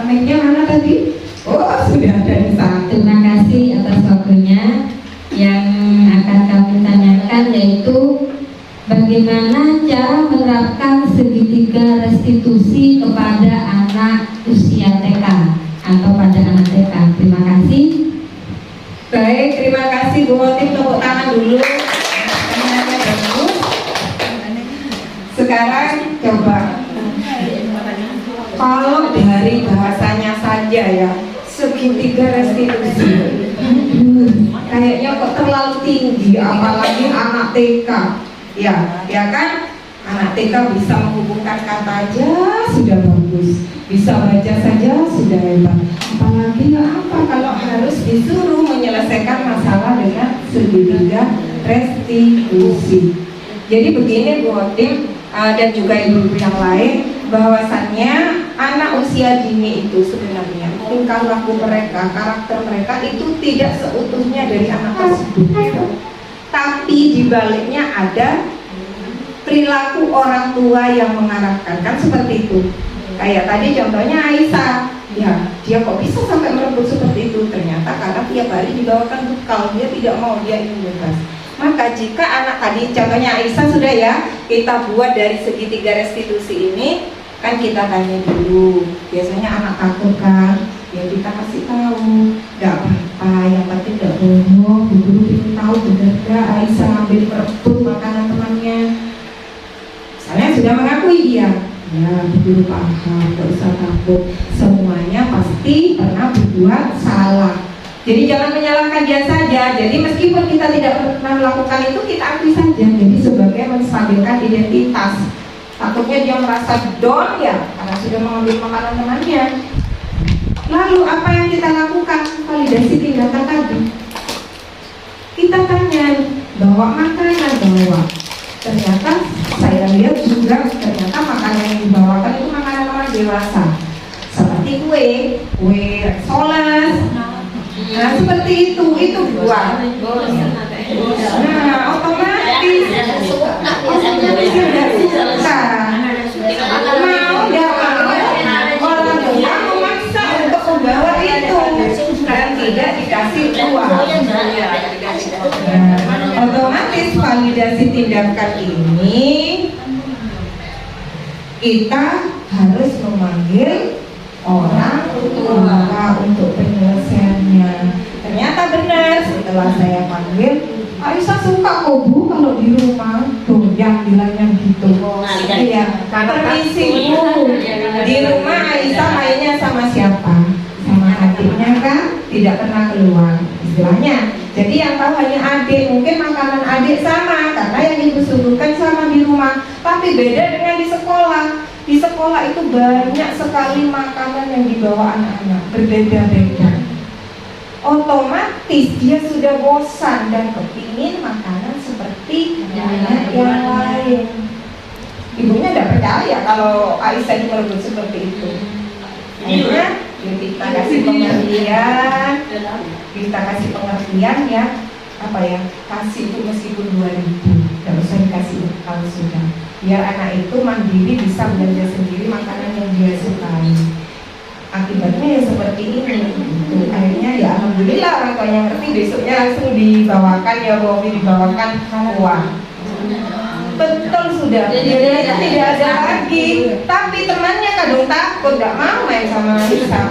mic-nya mana tadi? Oh, sudah ada di sana. Terima kasih atas waktunya. Yang akan kami tanyakan yaitu bagaimana cara menerapkan segitiga restitusi kepada anak usia TK atau pada anak TK. Terima kasih. Baik, terima kasih Bu Khotim, tepuk tangan dulu. Pertanyaannya bagus. Sekarang coba, kalau dari bahasanya saja ya, segitiga restitusi, kayaknya kok terlalu tinggi, apalagi anak TK. Ya kan? Anak TK bisa menghubungkan kata aja sudah bagus, bisa baca saja sudah hebat. Apalagi apa kalau harus disuruh menyelesaikan masalah dengan segitiga restitusi. Jadi begini Bu Khotim dan juga ibu-ibu yang lain, bahwasannya anak usia dini itu sebenarnya tingkah laku mereka, karakter mereka itu tidak seutuhnya dari anak tersebut. Tapi dibaliknya ada perilaku orang tua yang mengarahkan, kan seperti itu. Kayak tadi contohnya Aisyah, ya dia kok bisa sampai merebut seperti itu? Ternyata karena tiap hari dibawakan bekal, dia tidak mau, dia ingin bebas. Maka jika anak tadi contohnya Aisyah sudah ya, kita buat dari segitiga restitusi ini, kan kita tanya dulu. Biasanya anak takut kan, ya kita kasih tahu, nggak apa-apa, yang penting nggak bohong. Guru ingin tahu benar nggak Aisyah ambil merebut makanan temannya. Saya sudah mengakui iya, ya guru paham, nggak usah takut. Semuanya pasti pernah berbuat salah. Jadi jangan menyalahkan dia saja. Jadi meskipun kita tidak pernah melakukan itu, kita akui saja. Jadi sebagai menstabilkan identitas. Takutnya dia merasa down ya, karena sudah mengambil makanan temannya. Lalu apa yang kita lakukan? Validasi tindakan tadi. Kita tanya, bawa makanan bawa. ternyata saya lihat juga ternyata makanan yang dibawakan itu makanan orang dewasa, seperti kue soles. Nah seperti itu buah. Nah otomatis tidak suka, mau nggak mau orang tua memaksa untuk membawa itu dan tidak dikasih uang. Nah, otomatis validasi tindakan ini kita harus memanggil orang tua untuk penyelesaiannya. Ternyata benar setelah saya panggil, Aisyah suka kok Bu kalau di rumah tuh yang bilangnya gitu. Iya, permisi Bu, di rumah Aisyah mainnya sama siapa? Sama adiknya kan, tidak pernah keluar istilahnya. Jadi yang tahu hanya adik, mungkin makanan adik sama karena yang ibu suguhkan sama di rumah. Tapi beda dengan di sekolah. Di sekolah itu banyak sekali makanan yang dibawa anak-anak, berbeda-beda. Otomatis dia sudah bosan dan kepingin makanan seperti anak yang lain. Ibunya tidak percaya kalau Aisyah itu merebut seperti itu. Akhirnya kita kasih pengertian, ya, apa ya, kasih itu meskipun 2.000, tidak usah dikasih kalau sudah. Biar anak itu mandiri bisa belanja sendiri makanan yang dia sukai. Akibatnya ya seperti ini. Akhirnya ya alhamdulillah orang tuanya ngerti, besoknya langsung dibawakan ya Bobi, dibawakan uang. Betul sudah. Jadi tidak ada lagi. Tapi temannya kadang takut, nggak mau main sama Aisyah.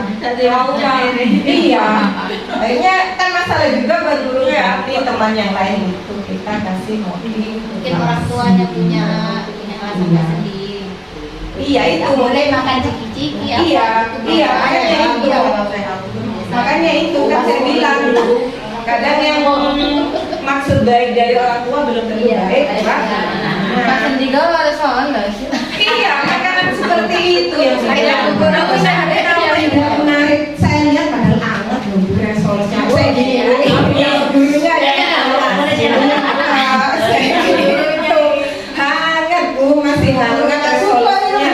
Iya. Akhirnya kan masalah juga bergurunya hati teman yang lain itu kita kasih motivasi. Mungkin orang tuanya punya rasa sendiri. Iya itu boleh makan ciki-ciki. Iya makanya itu kan saya bilang kadang yang maksud baik dari orang tua belum tentu baik. Makan juga ada soal nggak sih? Iya makanan seperti itu yang saya menarik. Saya lihat padahal anget loh resolnya. Saya gini gurunya hangat Bu, masih hangat resolnya.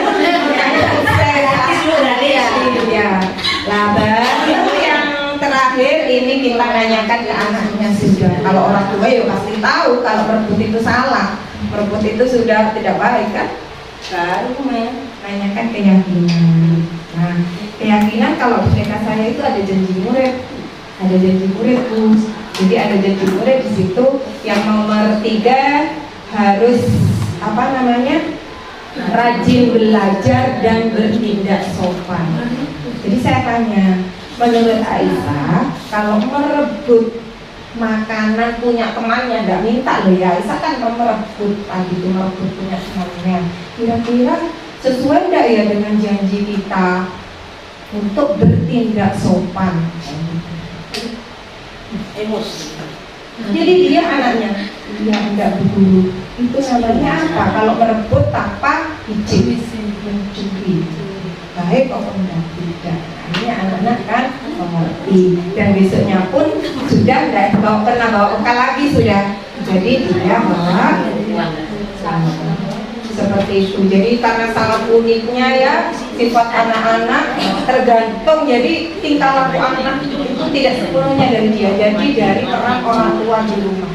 Lah baru yang terakhir ini kita nanyakan ke anaknya sudah. Kalau orang tua ya pasti tahu kalau merebut itu salah, merebut itu sudah tidak baik kan. Baru menanyakan keyakinan. Nah keyakinan kalau di TK saya itu ada janji murid, Bu. Jadi ada janji murid di situ. Yang nomor 3 harus rajin belajar dan bertindak sopan. Jadi saya tanya, menurut Aisyah, kalau merebut makanan punya temannya, nggak minta loh ya, Aisyah kan merebut punya temannya. Kira-kira sesuai nggak ya dengan janji kita untuk bertindak sopan? Emosi. Jadi dia anaknya, dia enggak Bu. Itu namanya apa? Kalau merebut tanpa izin, mencuri. Baik atau enggak? Tidak. Akhirnya anak-anak kan mengerti. Dan besoknya pun sudah tidak pernah bawa bekal lagi sudah. Jadi dia bawa seperti itu. Jadi karena sangat uniknya ya sifat anak-anak tergantung. Jadi tingkah laku anak itu tidak sepenuhnya dari dia. Jadi dari peran orang tua di rumah.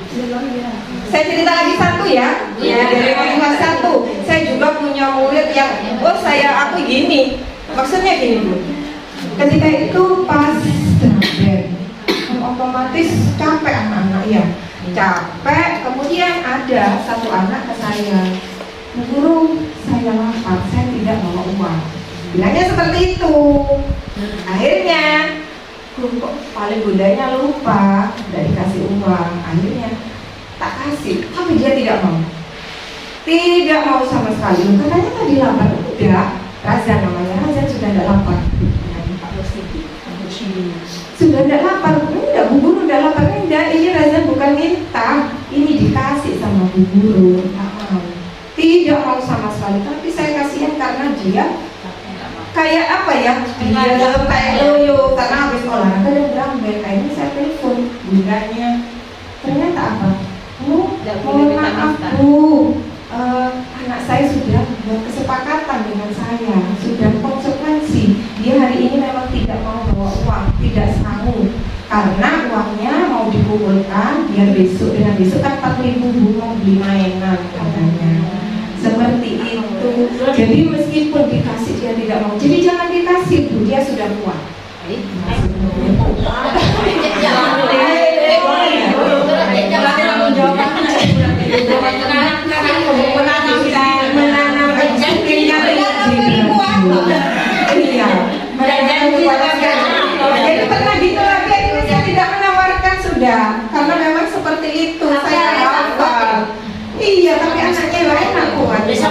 Saya cerita lagi satu ya. Dari kelas 1 saya juga punya murid yang aku gini. Maksudnya gini Bu. Ketika itu pas otomatis capek anak-anak ya. Capek. Kemudian ada satu anak ke saya. Guru, saya lapar, saya tidak bawa uang. Bilangnya seperti itu. Akhirnya kok paling bundanya lupa, tidak dikasih uang. Akhirnya tak kasih, tapi dia tidak mau sama sekali. Katanya tadi lapar. Udah, Razan namanya, Razan sudah tidak lapar. Sudah tidak lapar. Enggak, Bu Guru tidak lapar. Enggak, ini Razan bukan minta, ini dikasih sama Bu Guru. Tidak mau sama sekali. Tapi saya kasihan karena dia kayak apa ya, dia kayak loyo karena habis olahraga dan berambel. Akhirnya saya telepon bundanya. Ternyata apa? Mohon maaf Bu, karena uangnya mau dikumpulkan biar besok dengan besok kan 4.000 Bu mau beli mainan katanya. Seperti itu. Jadi meskipun dikasih dia tidak mau, jadi jangan dikasih Bu, dia sudah kuat. Jadi pernah gitu lagi, ini saya tidak menawarkan sudah, karena memang seperti itu saya hafal. Iya, tapi anaknya enak kuat. Iya,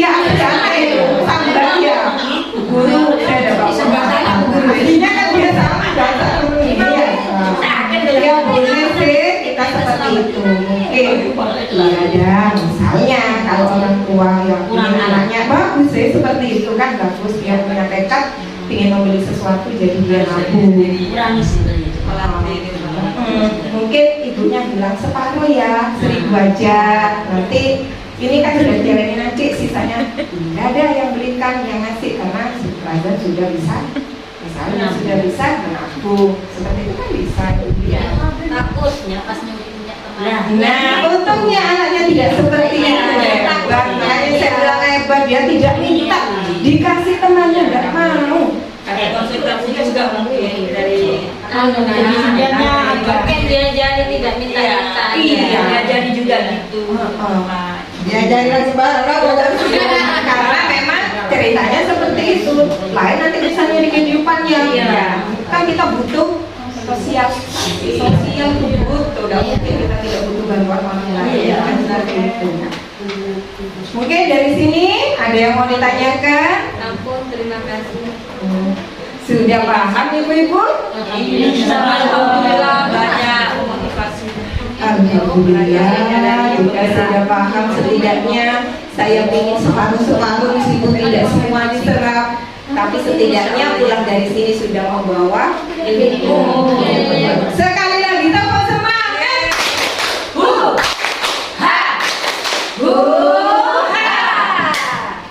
ada anak itu sambil ya. Guru saya ada bapak guru. Jadinya kan biasa dasar iya. Ya boleh sih kita seperti itu. Ada misalnya kalau orang tua yang ingin anaknya bagus sih seperti itu kan bagus, dia punya tekad ingin membeli sesuatu jadi dia nabung. Mungkin ibunya bilang separuh ya, 1.000 aja. Nanti ini kan sudah dijalanin nanti, sisanya tidak ada yang belikan, yang ngasih karena supervisor sudah bisa, misalnya sudah bisa menabung, seperti itu kan bisa. Takutnya pas punya teman. Nah, untungnya anaknya tidak seperti itu. Makanya saya bilang hebat, dia tidak minta, dikasih temannya tidak mau. Ada konsekuensinya juga mungkin dari Mungkin dia jadi tidak minta-minta. Iya. diajari juga gitu. Diajari lagi karena memang ceritanya seperti itu. Lain nanti misalnya di kehidupannya, kan kita butuh sosial tuh butuh. Tidak mungkin kita tidak butuh bantuan orang lain. Kan seperti itu. Mungkin dari sini ada yang mau ditanyakan? Ampun, terima kasih. Sudah paham ibu-ibu? Alhamdulillah banyak motivasi. Alhamdulillah juga sudah paham, setidaknya saya ingin separuh-separuh meskipun tidak semua diserap, tapi setidaknya pulang dari sini sudah membawa ilmu. Sekali lagi tepuk semangat.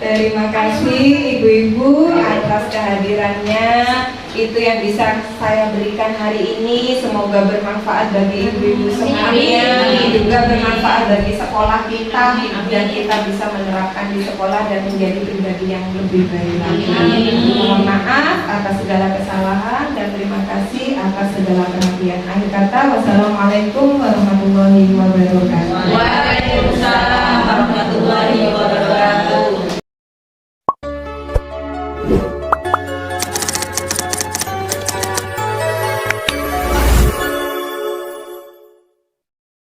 Terima kasih ibu-ibu atas kehadirannya. Itu yang bisa saya berikan hari ini. Semoga bermanfaat bagi ibu-ibu semuanya, juga bermanfaat bagi sekolah kita, dan kita bisa menerapkan di sekolah dan menjadi pribadi yang lebih baik lagi. Mohon maaf atas segala kesalahan dan terima kasih atas segala perhatian. Akhir kata, wassalamualaikum warahmatullahi wabarakatuh.